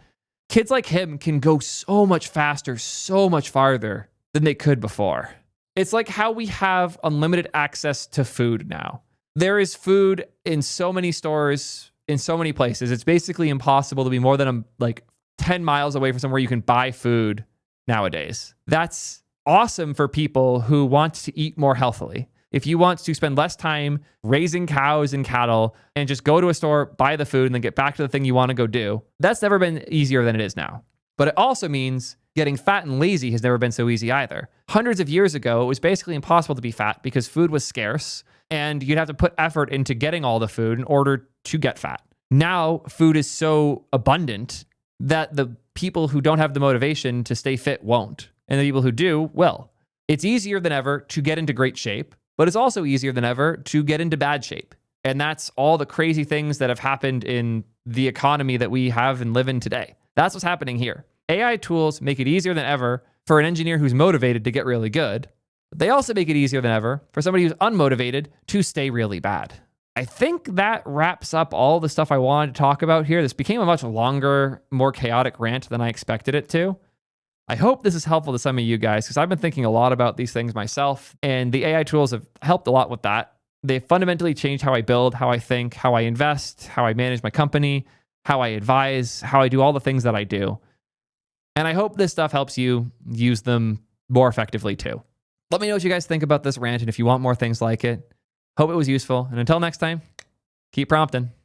[SPEAKER 1] Kids like him can go so much faster, so much farther than they could before. It's like how we have unlimited access to food now. There is food in so many stores, in so many places. It's basically impossible to be more than 10 miles away from somewhere you can buy food nowadays. That's awesome for people who want to eat more healthily. If you want to spend less time raising cows and cattle and just go to a store, buy the food, and then get back to the thing you want to go do, that's never been easier than it is now. But it also means getting fat and lazy has never been so easy either. Hundreds of years ago, it was basically impossible to be fat because food was scarce and you'd have to put effort into getting all the food in order to get fat. Now, food is so abundant that the people who don't have the motivation to stay fit won't. And the people who do will. It's easier than ever to get into great shape, but it's also easier than ever to get into bad shape. And that's all the crazy things that have happened in the economy that we have and live in today. That's what's happening here. AI tools make it easier than ever for an engineer who's motivated to get really good. But they also make it easier than ever for somebody who's unmotivated to stay really bad. I think that wraps up all the stuff I wanted to talk about here. This became a much longer, more chaotic rant than I expected it to. I hope this is helpful to some of you guys because I've been thinking a lot about these things myself, and the AI tools have helped a lot with that. They fundamentally changed how I build, how I think, how I invest, how I manage my company, how I advise, how I do all the things that I do. And I hope this stuff helps you use them more effectively too. Let me know what you guys think about this rant and if you want more things like it. Hope it was useful. And until next time, keep prompting.